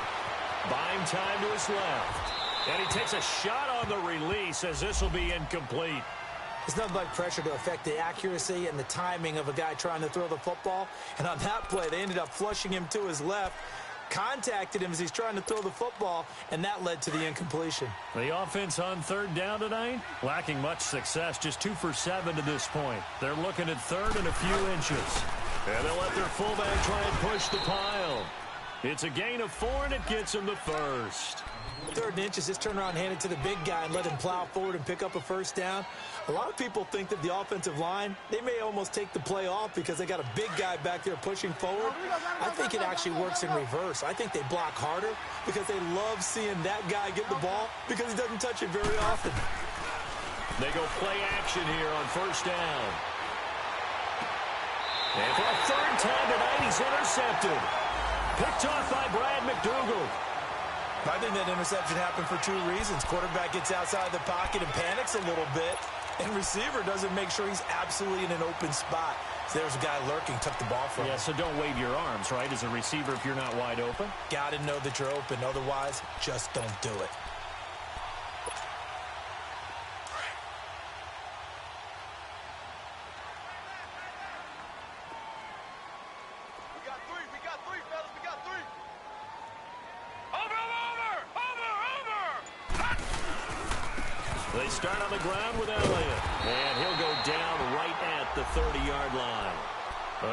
buying time to his left. And he takes a shot on the release, as this will be incomplete. It's nothing like pressure to affect the accuracy and the timing of a guy trying to throw the football. And on that play, they ended up flushing him to his left, contacted him as he's trying to throw the football, and that led to the incompletion. The offense on third down tonight, lacking much success, just 2 for 7 to this point. They're looking at third and a few inches. And they'll let their fullback try and push the pile. It's a gain of 4, and it gets him the first. 3rd and inches, just turn around, hand it to the big guy, and let him plow forward and pick up a first down. A lot of people think that the offensive line, they may almost take the play off because they got a big guy back there pushing forward. I think it actually works in reverse. I think they block harder because they love seeing that guy get the ball because he doesn't touch it very often. They go play action here on first down. And for a 3rd time tonight, he's intercepted. Picked off by Brad McDougal. I think that interception happened for 2 reasons. Quarterback gets outside the pocket and panics a little bit, and receiver doesn't make sure he's absolutely in an open spot. So there's a guy lurking, took the ball from him. Yeah, so don't wave your arms, right, as a receiver if you're not wide open? Got to know that you're open. Otherwise, just don't do it. They start on the ground with Elliott, and he'll go down right at the 30-yard line.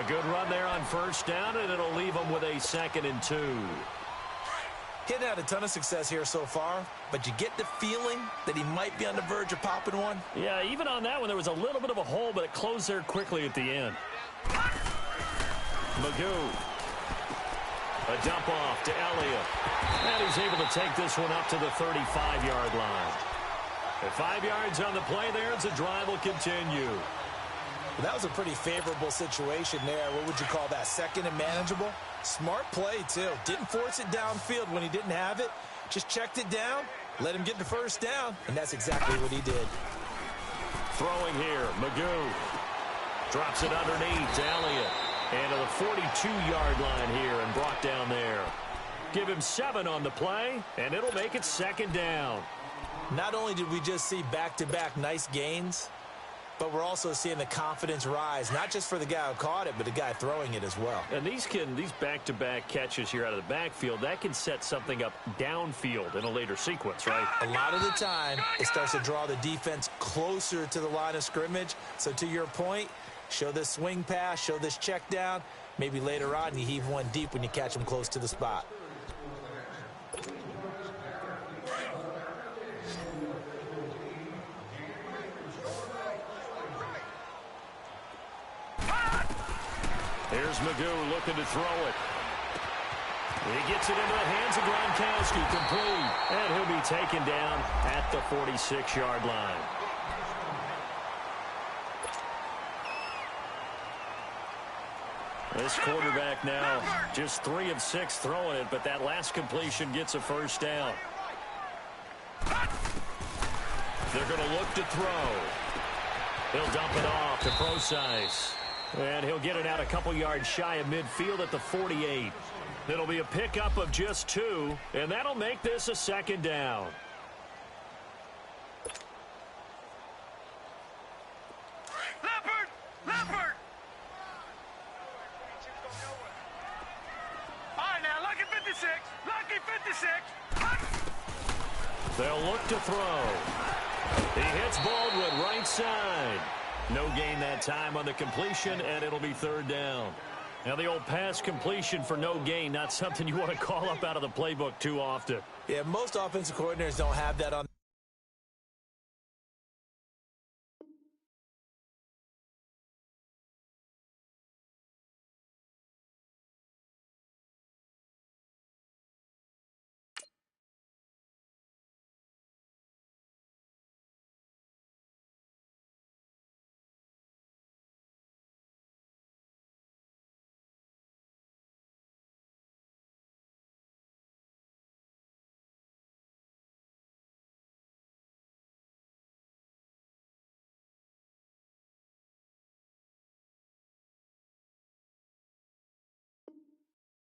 A good run there on first down, and it'll leave them with a 2nd and 2. He had a ton of success here so far, but you get the feeling that he might be on the verge of popping one. Yeah, even on that one, there was a little bit of a hole, but it closed there quickly at the end. Magoo. A dump off to Elliott. And he's able to take this one up to the 35-yard line. And 5 yards on the play there as the drive will continue. Well, that was a pretty favorable situation there. What would you call that? Second and manageable? Smart play, too. Didn't force it downfield when he didn't have it. Just checked it down, let him get the first down, and that's exactly what he did. Throwing here, Magoo. Drops it underneath to Elliott. And to the 42-yard line here and brought down there. Give him 7 on the play, and it'll make it second down. Not only did we just see back-to-back nice gains, but we're also seeing the confidence rise, not just for the guy who caught it, but the guy throwing it as well. And these back-to-back catches here out of the backfield, that can set something up downfield in a later sequence, right? A lot of the time, it starts to draw the defense closer to the line of scrimmage. So to your point, show this swing pass, show this check down. Maybe later on you heave one deep when you catch them close to the spot. Here's Magoo looking to throw it. He gets it into the hands of Gronkowski, complete. And he'll be taken down at the 46-yard line. This quarterback now just 3 of 6 throwing it, but that last completion gets a first down. They're going to look to throw. He'll dump it off to Procise. And he'll get it out a couple yards shy of midfield at the 48. It'll be a pickup of just 2, and that'll make this a second down. Leopard! All right, now, lucky 56. Lucky 56. They'll look to throw. He hits Baldwin right side. No gain that time on the completion, and it'll be third down. Now, the old pass completion for no gain, not something you want to call up out of the playbook too often. Yeah, most offensive coordinators don't have that on.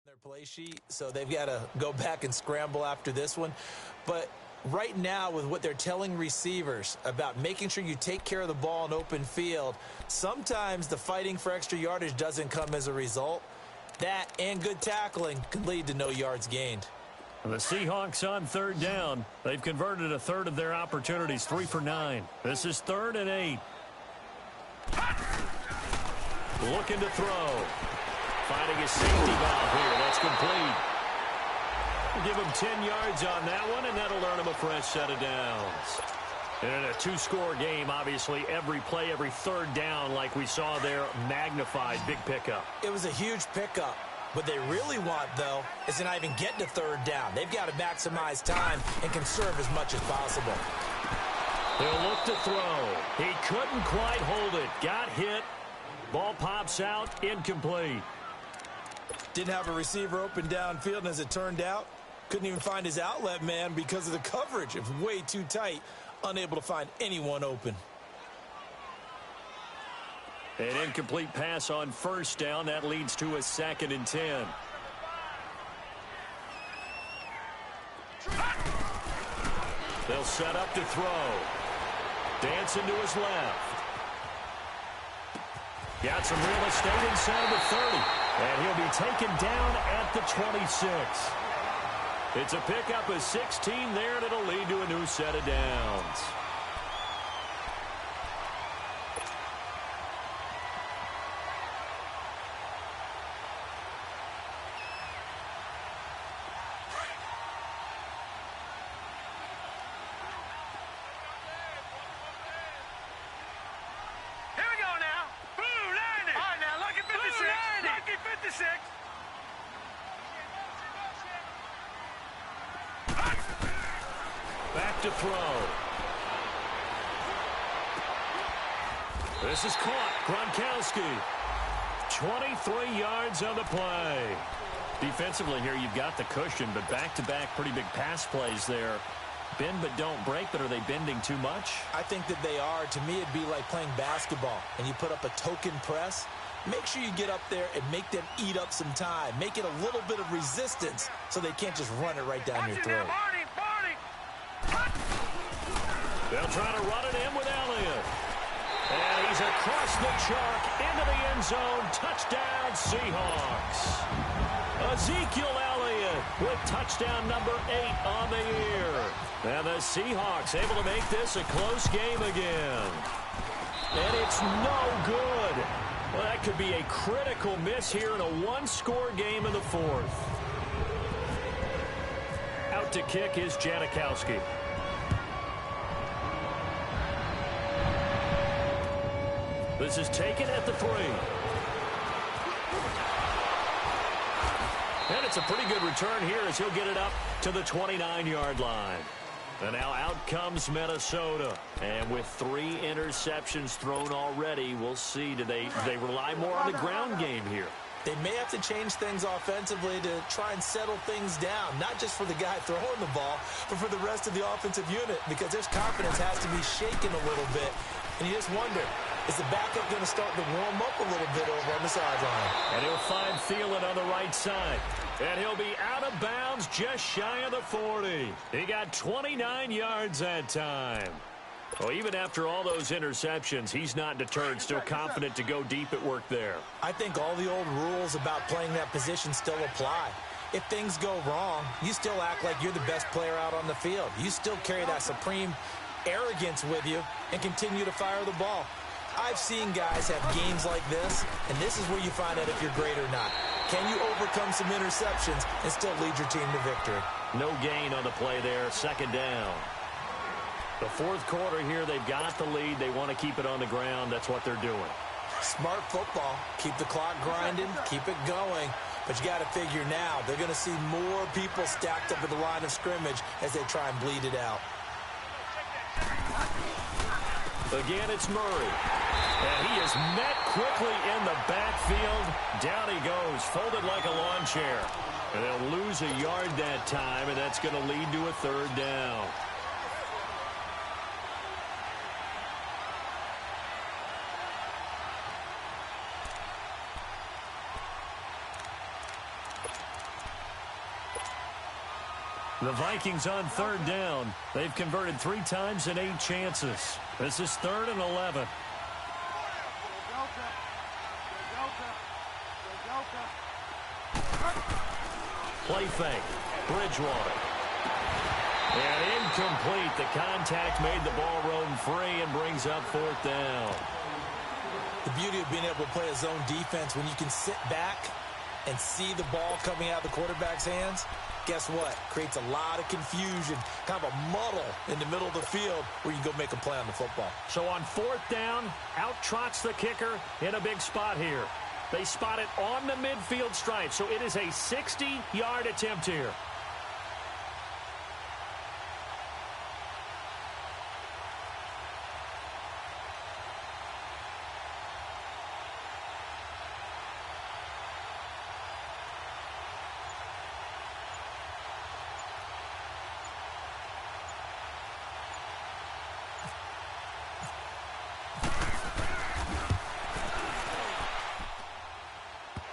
Their play sheet, so they've got to go back and scramble after this one. But right now, with what they're telling receivers about making sure you take care of the ball in open field, sometimes the fighting for extra yardage doesn't come as a result. That and good tackling can lead to no yards gained. The Seahawks on third down. They've converted a third of their opportunities, 3 for 9. This is 3rd and 8. Looking to throw. Finding a safety valve here. That's complete. We'll give him 10 yards on that one, and that'll earn him a fresh set of downs. And in a 2-score game, obviously, every play, every third down, like we saw there, magnified. Big pickup. It was a huge pickup. What they really want, though, is to not even get to third down. They've got to maximize time and conserve as much as possible. They'll look to throw. He couldn't quite hold it. Got hit. Ball pops out. Incomplete. Didn't have a receiver open downfield, and as it turned out, couldn't even find his outlet man because of the coverage. It was way too tight, unable to find anyone open. An incomplete pass on first down. That leads to a 2nd and 10. They'll set up to throw. Dancing to his left. Got some real estate inside the 30. And he'll be taken down at the 26. It's a pickup of 16 there, and it'll lead to a new set of downs. Here we go now. Blue landing. All right, now, lucky 56. Lucky 56. Back to throw. This is caught. Gronkowski. 23 yards on the play. Defensively here, you've got the cushion, but back-to-back pretty big pass plays there. Bend but don't break, but are they bending too much? I think that they are. To me, it'd be like playing basketball, and you put up a token press. Make sure you get up there and make them eat up some time. Make it a little bit of resistance so they can't just run it right down your throat. They'll try to run it in with Elliott. And he's across the chalk into the end zone. Touchdown, Seahawks. Ezekiel Elliott with touchdown number 8 on the year. And the Seahawks able to make this a close game again. And it's no good. Well, that could be a critical miss here in a one-score game in the fourth. Out to kick is Janikowski. This is taken at the 3. And it's a pretty good return here as he'll get it up to the 29-yard line. And now out comes Minnesota. And with 3 interceptions thrown already, we'll see. Do they rely more on the ground game here? They may have to change things offensively to try and settle things down, not just for the guy throwing the ball, but for the rest of the offensive unit, because their confidence has to be shaken a little bit. And you just wonder, is the backup going to start to warm up a little bit over on the sideline? And he'll find Thielen on the right side. And he'll be out of bounds just shy of the 40. He got 29 yards that time. Well, even after all those interceptions, he's not deterred, still confident to go deep at work there. I think all the old rules about playing that position still apply. If things go wrong, you still act like you're the best player out on the field. You still carry that supreme arrogance with you and continue to fire the ball. I've seen guys have games like this, and this is where you find out if you're great or not. Can you overcome some interceptions and still lead your team to victory? No gain on the play there, second down. The fourth quarter here, they've got the lead. They want to keep it on the ground. That's what they're doing. Smart football. Keep the clock grinding, keep it going. But you got to figure now, they're going to see more people stacked up at the line of scrimmage as they try and bleed it out. Again, it's Murray. And he is met quickly in the backfield. Down he goes, folded like a lawn chair. And they'll lose a yard that time, and that's going to lead to a third down. The Vikings on third down. They've converted 3 times in 8 chances. This is 3rd and 11. Play fake. Bridgewater. And incomplete. The contact made the ball roam free and brings up 4th down. The beauty of being able to play a zone defense when you can sit back and see the ball coming out of the quarterback's hands, guess what? Creates a lot of confusion, kind of a muddle in the middle of the field where you can go make a play on the football. So on 4th down, out trots the kicker in a big spot here. They spot it on the midfield stripe, so it is a 60-yard attempt here.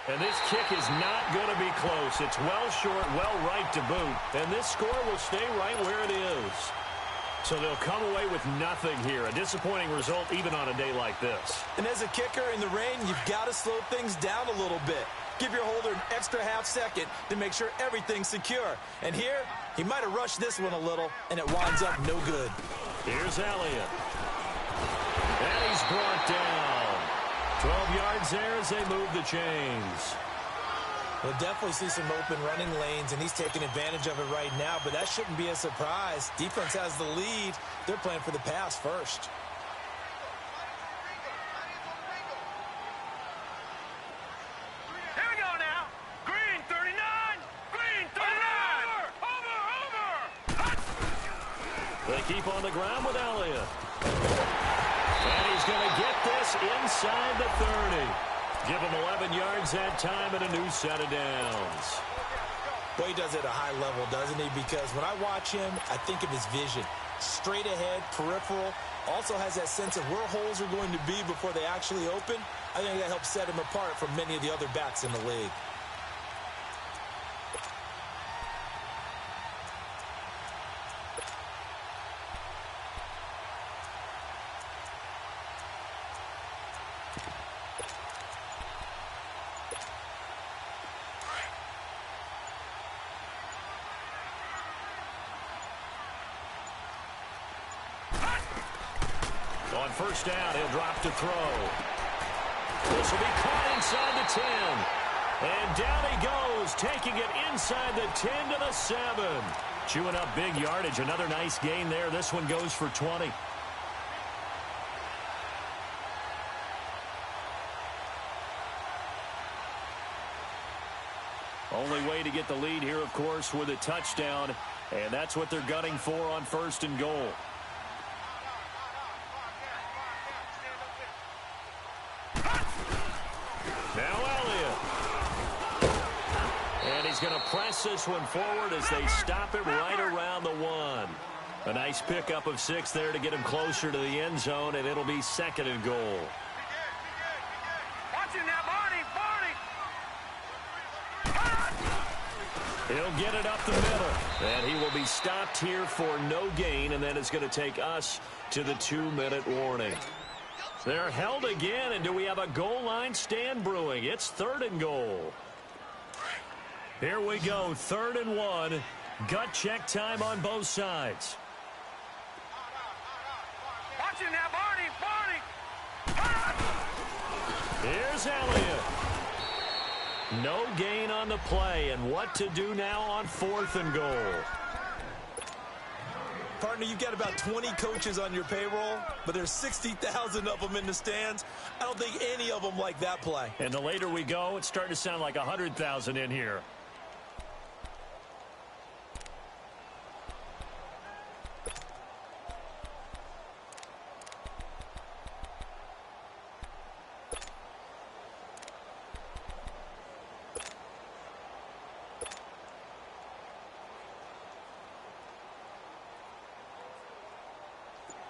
And this kick is not going to be close. It's well short, well right to boot. And this score will stay right where it is. So they'll come away with nothing here. A disappointing result even on a day like this. And as a kicker in the rain, you've got to slow things down a little bit. Give your holder an extra half second to make sure everything's secure. And here, he might have rushed this one a little, and it winds up no good. Here's Elliott. And he's brought down. 12 yards there as they move the chains. We'll definitely see some open running lanes, and he's taking advantage of it right now, but that shouldn't be a surprise. Defense has the lead. They're playing for the pass first. Here we go now. Green 39. Green 39. Over. They keep on the ground with Elliott. And he's going to get this inside the 30. Give him 11 yards that time and a new set of downs. Well, he does it at a high level, doesn't he? Because when I watch him, I think of his vision. Straight ahead, peripheral. Also has that sense of where holes are going to be before they actually open. I think that helps set him apart from many of the other backs in the league. On first down, he'll drop to throw. This will be caught inside the 10. And down he goes, taking it inside the 10 to the 7. Chewing up big yardage. Another nice gain there. This one goes for 20. Only way to get the lead here, of course, with a touchdown. And that's what they're gunning for on first and goal. He's going to press this one forward as they stop it right around the 1. A nice pickup of 6 there to get him closer to the end zone, and it'll be second and goal. Watch him now, Barney! He'll get it up the middle, and he will be stopped here for no gain, and then it's going to take us to the 2-minute warning. They're held again, and do we have a goal line stand brewing? It's third and goal. Here we go, 3rd and 1. Gut check time on both sides. Watch him now, Barney! Here's Elliott. No gain on the play, and what to do now on 4th and goal. Partner, you've got about 20 coaches on your payroll, but there's 60,000 of them in the stands. I don't think any of them like that play. And the later we go, it's starting to sound like 100,000 in here.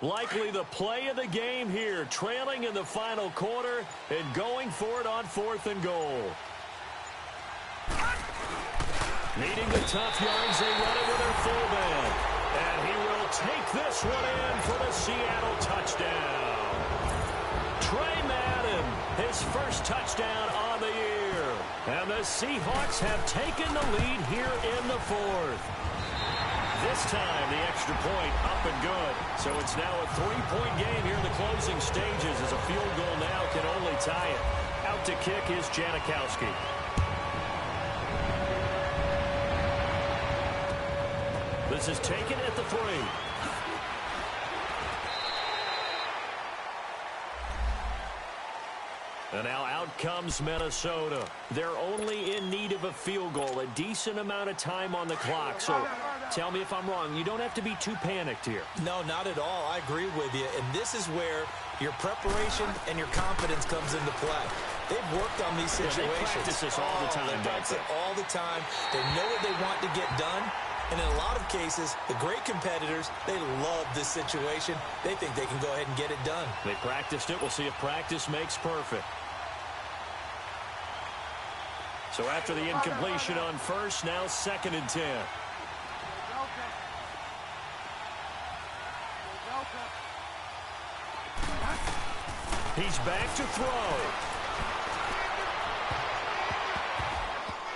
Likely the play of the game here, trailing in the final quarter and going for it on 4th and goal. Needing the tough yards, they run it with their fullback. And he will take this one in for the Seattle touchdown. Trey Madden, his first touchdown on the year. And the Seahawks have taken the lead here in the 4th. This time, the extra point up and good. So it's now a 3-point game here in the closing stages as a field goal now can only tie it. Out to kick is Janikowski. This is taken at the 3. And now out comes Minnesota. They're only in need of a field goal, a decent amount of time on the clock. So tell me if I'm wrong. You don't have to be too panicked here. No, not at all. I agree with you. And this is where your preparation and your confidence comes into play. They've worked on these situations. They practice this all the time. They practice it all the time. They know what they want to get done. And in a lot of cases, the great competitors, they love this situation. They think they can go ahead and get it done. They practiced it. We'll see if practice makes perfect. So after the incompletion on first, now 2nd and 10. He's back to throw.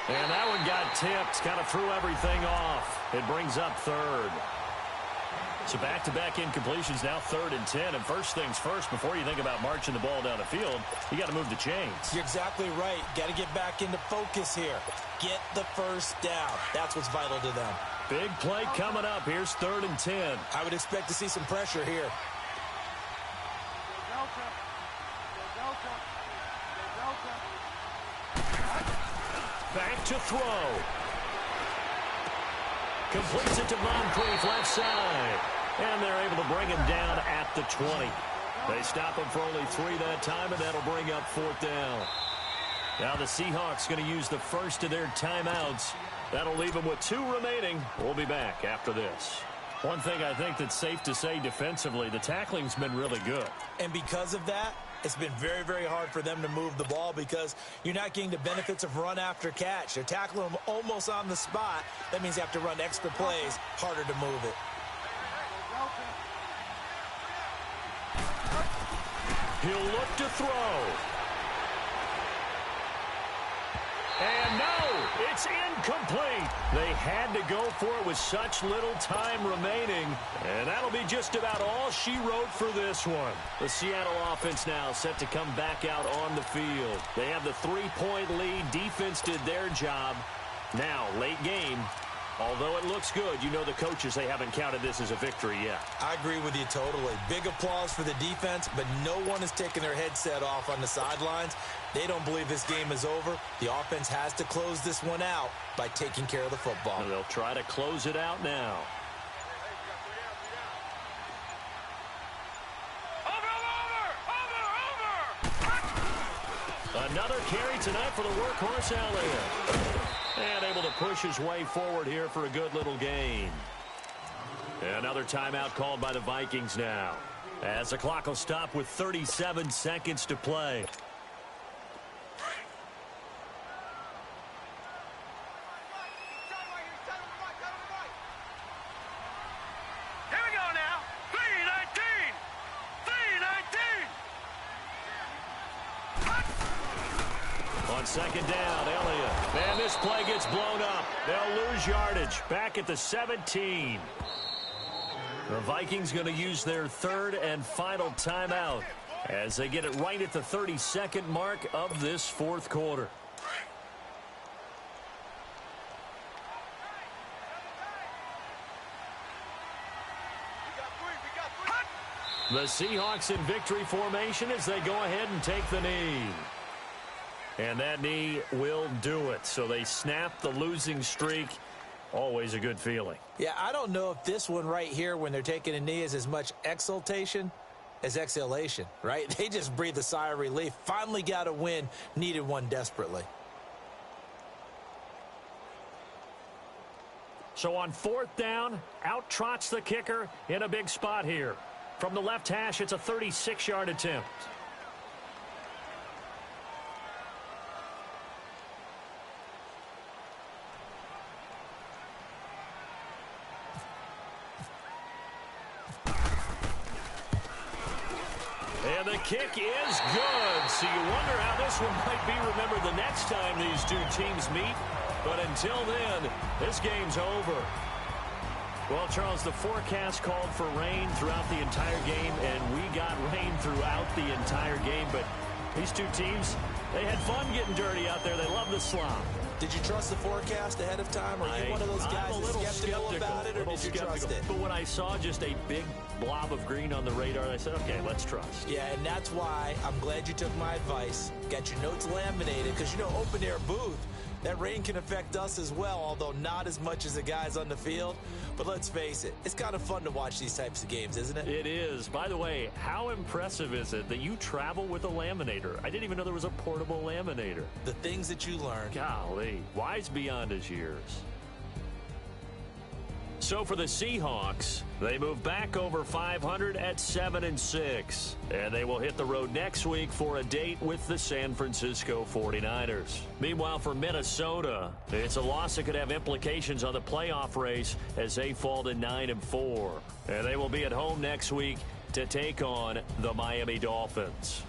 And that one got tipped, kind of threw everything off. It brings up 3rd. So back-to-back incompletions, now 3rd and 10. And first things first, before you think about marching the ball down the field, you got to move the chains. You're exactly right. Got to get back into focus here. Get the first down. That's what's vital to them. Big play coming up. Here's 3rd and 10. I would expect to see some pressure here. Back to throw. Completes it to Moncrief, left side. And they're able to bring him down at the 20. They stop him for only 3 that time, and that'll bring up 4th down. Now the Seahawks going to use the first of their timeouts. That'll leave them with 2 remaining. We'll be back after this. One thing I think that's safe to say defensively, the tackling's been really good. And because of that, it's been very, very hard for them to move the ball because you're not getting the benefits of run after catch. They're tackling them almost on the spot. That means you have to run extra plays, harder to move it. He'll look to throw. And no, it's incomplete. They had to go for it with such little time remaining. And that'll be just about all she wrote for this one. The Seattle offense now set to come back out on the field. They have the 3-point lead. Defense did their job. Now, late game. Although it looks good, you know the coaches, they haven't counted this as a victory yet. I agree with you totally. Big applause for the defense, but no one is taking their headset off on the sidelines. They don't believe this game is over. The offense has to close this one out by taking care of the football. And they'll try to close it out now. Another carry tonight for the workhorse Elliott. And able to push his way forward here for a good little gain. Another timeout called by the Vikings now, as the clock will stop with 37 seconds to play. Here we go now. 3:19. 3:19. On second down, Elliott. And this play gets blown up. They'll lose yardage. Back at the 17. The Vikings going to use their 3rd and final timeout as they get it right at the 32nd mark of this 4th quarter. The Seahawks in victory formation as they go ahead and take the knee. And that knee will do it. So they snap the losing streak. Always a good feeling. Yeah, I don't know if this one right here when they're taking a knee is as much exultation as exhalation, right? They just breathe a sigh of relief. Finally got a win. Needed one desperately. So on 4th down, out trots the kicker in a big spot here. From the left hash, it's a 36-yard attempt. And the kick is good. So you wonder how this one might be remembered the next time these two teams meet. But until then, this game's over. Well, Charles, the forecast called for rain throughout the entire game, and we got rain throughout the entire game. But these two teams, they had fun getting dirty out there. They love the slop. Did you trust the forecast ahead of time? Are you one of those guys that's skeptical about it, or did you trust it? But when I saw just a big blob of green on the radar, I said, okay, let's trust. Yeah, and that's why I'm glad you took my advice. Got your notes laminated, because, you know, open-air booth, that rain can affect us as well, although not as much as the guys on the field. But let's face it, it's kind of fun to watch these types of games, isn't it? It is. By the way, how impressive is it that you travel with a laminator? I didn't even know there was a portable laminator. The things that you learn. Golly, wise beyond his years. So for the Seahawks, they move back over 500 at 7-6. And they will hit the road next week for a date with the San Francisco 49ers. Meanwhile, for Minnesota, it's a loss that could have implications on the playoff race as they fall to 9-4. And they will be at home next week to take on the Miami Dolphins.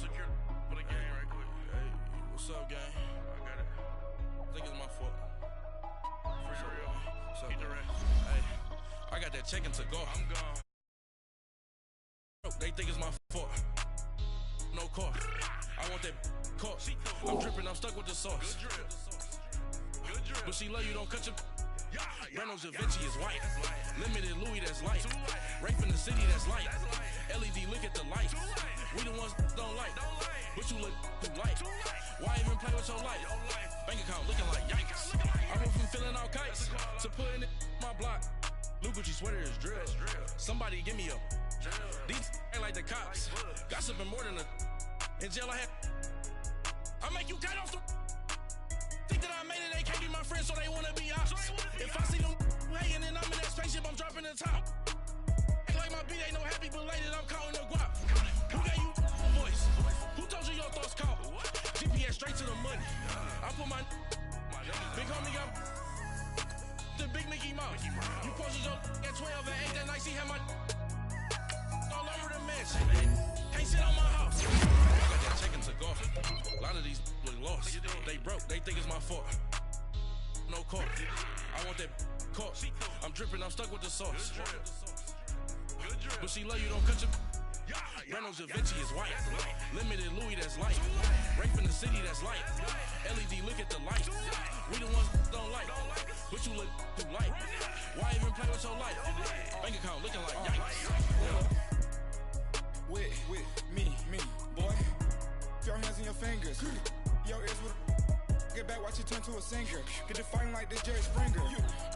secure for the game right quick. Hey, what's up, gang? I got it. I think it's my fault. For real. What's up, keep the rest. Hey, I got that check-in to go. I'm gone. They think it's my fault. No car. I want that car. I'm dripping, I'm stuck with the sauce. Good drip. Good drip. But she love you, don't cut your... Reynolds Da Vinci is white. Limited Louis, that's light. Rape in the city, that's light. LED, look at the light. We the ones don't like. But you look too light. Why even play with your life? Bank account looking like yikes. I went from filling out kites to putting it in my block. Look what you sweater is drill. Somebody give me a... These ain't like the cops. Gossiping more than a... In jail I had... I make you cut off the... Think that I made it, they can't be my friends, so they wanna be ops. If I see them hating and I'm in that spaceship, I'm dropping the top. Ain't like my beat ain't no happy belated, I'm counting the guap. Who gave you a voice? Who told you your thoughts count? GPS straight to the money. I put my big homie got the big Mickey Mouse. You posted your at 12 and 8 that night, she had my all over the mansion. Can't sit on my house. I got that check-in to go. A lot of these look lost. They broke, they think it's my fault. No car. I want that car. I'm dripping, I'm stuck with the sauce. But she love you, don't cut your... Reynolds Da Vinci is white. Limited Louis, that's light. Rape in the city, that's light. LED, look at the light. We the ones don't like. But you look too light. Why even play with your life? Bank account looking like yikes. With me, boy. Your hands and your fingers. Your ears with get back, watch it turn to a singer. Get the fighting like this Jerry Springer.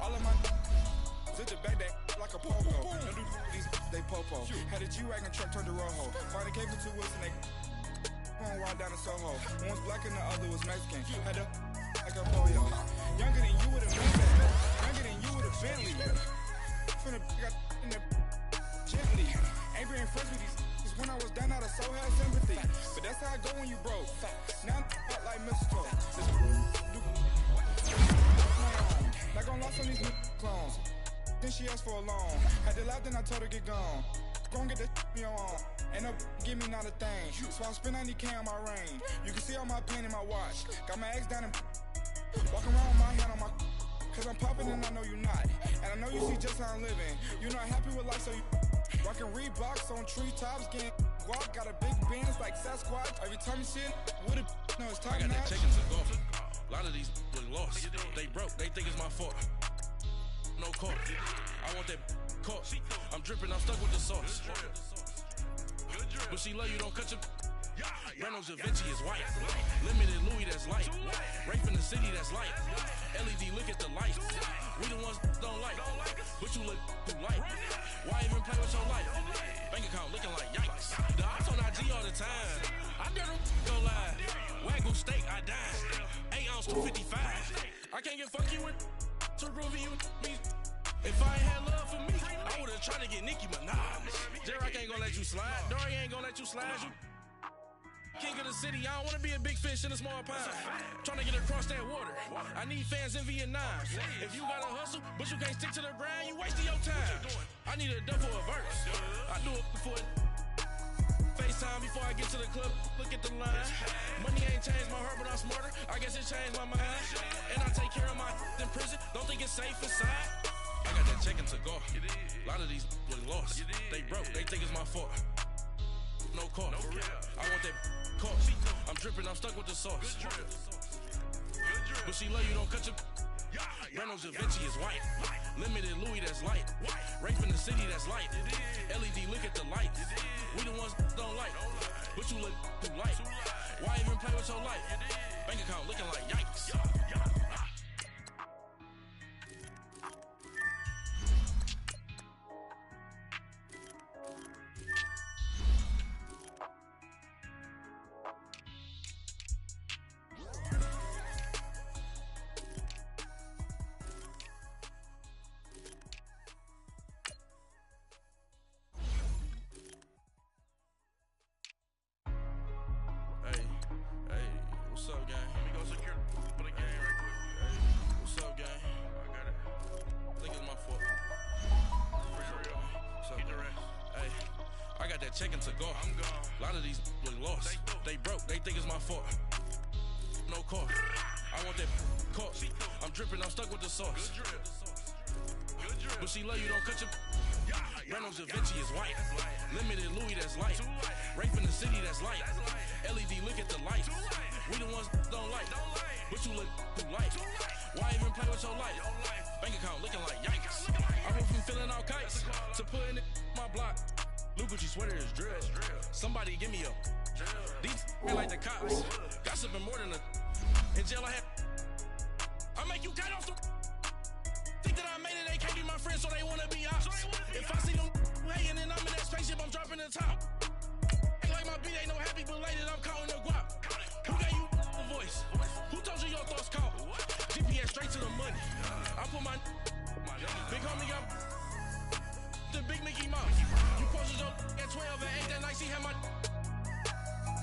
All of my zip the back that like a popo. Don't do these, they popo. Had a G-Wagon truck turned to Rojo. Finally came to 2 wheels and they going wild down in Soho. One was black and the other was Mexican. Had a like a polio. Younger than you with a Maybach. Younger than you with a Bentley. From the got in the gently. Ain't been friends with these when I was down out of so had sympathy. But that's how I go when you broke. Now I'm like mistletoe. Not gonna lost on these new clones. Then she asked for a loan. Had to laugh, then I told her get gone. Go and get that on your own. Ain't no give me not a thing. So I spend 90K on my range. You can see all my pain in my watch. Got my ex down and walking around with my hand on my cause I'm popping and I know you not. And I know you see just how I'm living. You're not happy with life, so you rockin' Reeboks on treetops, getting guap, got a big Benz like Sasquatch. Every time you see it, with it, no, it's top notch. I got that check-in to go. A lot of these look lost. They broke, they think it's my fault. No car. I want that car. I'm dripping, I'm stuck with the sauce. But she love you, don't cut your... Reynolds Da Vinci is white. Limited Louis, that's light. Rape in the city, that's light. LED, look at the light. We the ones don't like. But you look too light. Why even play with your life? Bank account looking like yikes. The ops on IG all the time. I dare them go live. Wagyu steak, I died. 8 ounce 255. I can't get fuck you with to groovy you me. If I ain't had love for me, I would've tried to get Nicki Minaj. J-Rock ain't gonna let you slide. Dory ain't gonna let you slide. You king of the city, I don't wanna be a big fish in a small pond. Trying to get across that water. I need fans in Vietnam. If you gotta hustle, but you can't stick to the grind, you wasting your time. I need a dub for a verse. I do it for FaceTime before I get to the club. Look at the line. Money ain't changed my heart, but I'm smarter. I guess it changed my mind. And I take care of my in prison. Don't think it's safe inside. I got that check-in to go. A lot of these look lost. They broke, they think it's my fault. No car. I want that car. I'm dripping, I'm stuck with the sauce. But she love you, don't cut your... Reynolds Da Vinci is white. Limited Louis, that's light. Rape in the city, that's light. LED, look at the light. We the ones don't like. But you look too light. Why even play with your life? Bank account looking like yikes. What's up, check into golf. A lot of these look lost. They broke, they think it's my fault. No cost. I want that caught. I'm dripping, I'm stuck with the sauce. But she love you, don't cut your. Reynolds Da Vinci is white. Limited Louis, that's light. Rape in the city, that's light. LED, look at the light. We the ones don't like. But you look too light. Why even play with your life? Bank account looking like yikes. I went from filling out kites to putting it in my block. Look what you sweater is drill. Somebody give me a. These like the cops. Gossiping more than a. In jail I had. I make you cut off the. Think that I made it, they can't be my friends, so they wanna be ops. If I see them hating and I'm in that spaceship, I'm dropping the top. Ain't like my beat ain't no happy belated, I'm counting the guap. Who gave you the voice? Who told you your thoughts count? GPS straight to the money. I put my big homie up. The big Mickey Mouse. You posted your at 12 and 8 that night, she had my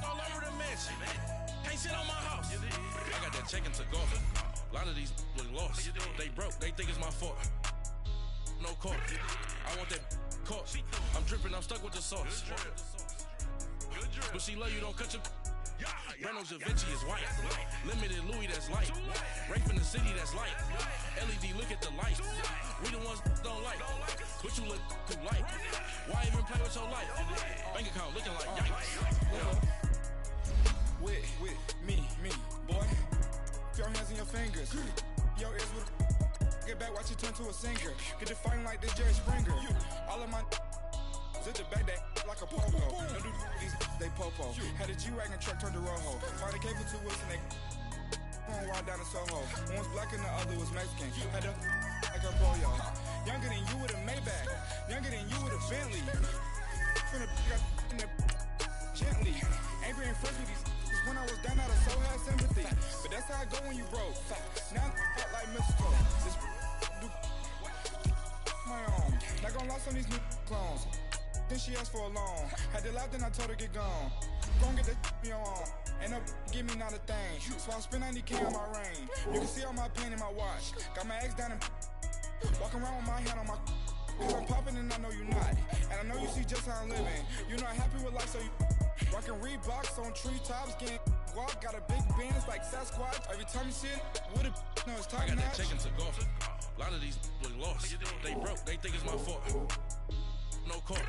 all over the mansion. Can't sit on my house. I got that check into golf. A lot of these look lost. They broke, they think it's my fault. No court. I want that caught. I'm dripping, I'm stuck with the sauce. But she love you, don't cut your. Reynolds Da Vinci is white. Limited Louis, that's light. Rape in the city, that's light. LED, look at the light. We the ones don't like. But you look too light. Why even play with your life? Bank account looking like yikes. With me, boy. Your hands and your fingers. Your ears with get back, watch you turn to a singer. Get to fighting like this Jerry Springer. All of my zip the back that like a popo. No do these they popo. Had a G-Wagon truck turned to Rojo. Find a cable 2 wheels and they going wild down in Soho. One was black and the other was Mexican. Had a like a polio. Younger than you with a Maybach. Younger than you with a Bentley. From the in the gently. Ain't been friends with these. When I was down out of so had sympathy. But that's how I go when you broke. Now I'm like mistletoe. This do my own. Not gonna lost on these new clones. Then she asked for a loan. Had to laugh, then I told her get gone. Gon' get that me on. Ain't no give me not a thing. So I spend 90K on my ring. You can see all my pain in my watch. Got my ex down and walking around with my hand on my. Cause I'm popping and I know you not. And I know you see just how I'm living. You're not happy with life, so you. Rockin' Reeboks on treetops, getting guap, got a big Benz like Sasquatch. Every time you see it, with it, no, it's top I got notch. that check into golf. A lot of these look lost. They broke, they think it's my fault. No court.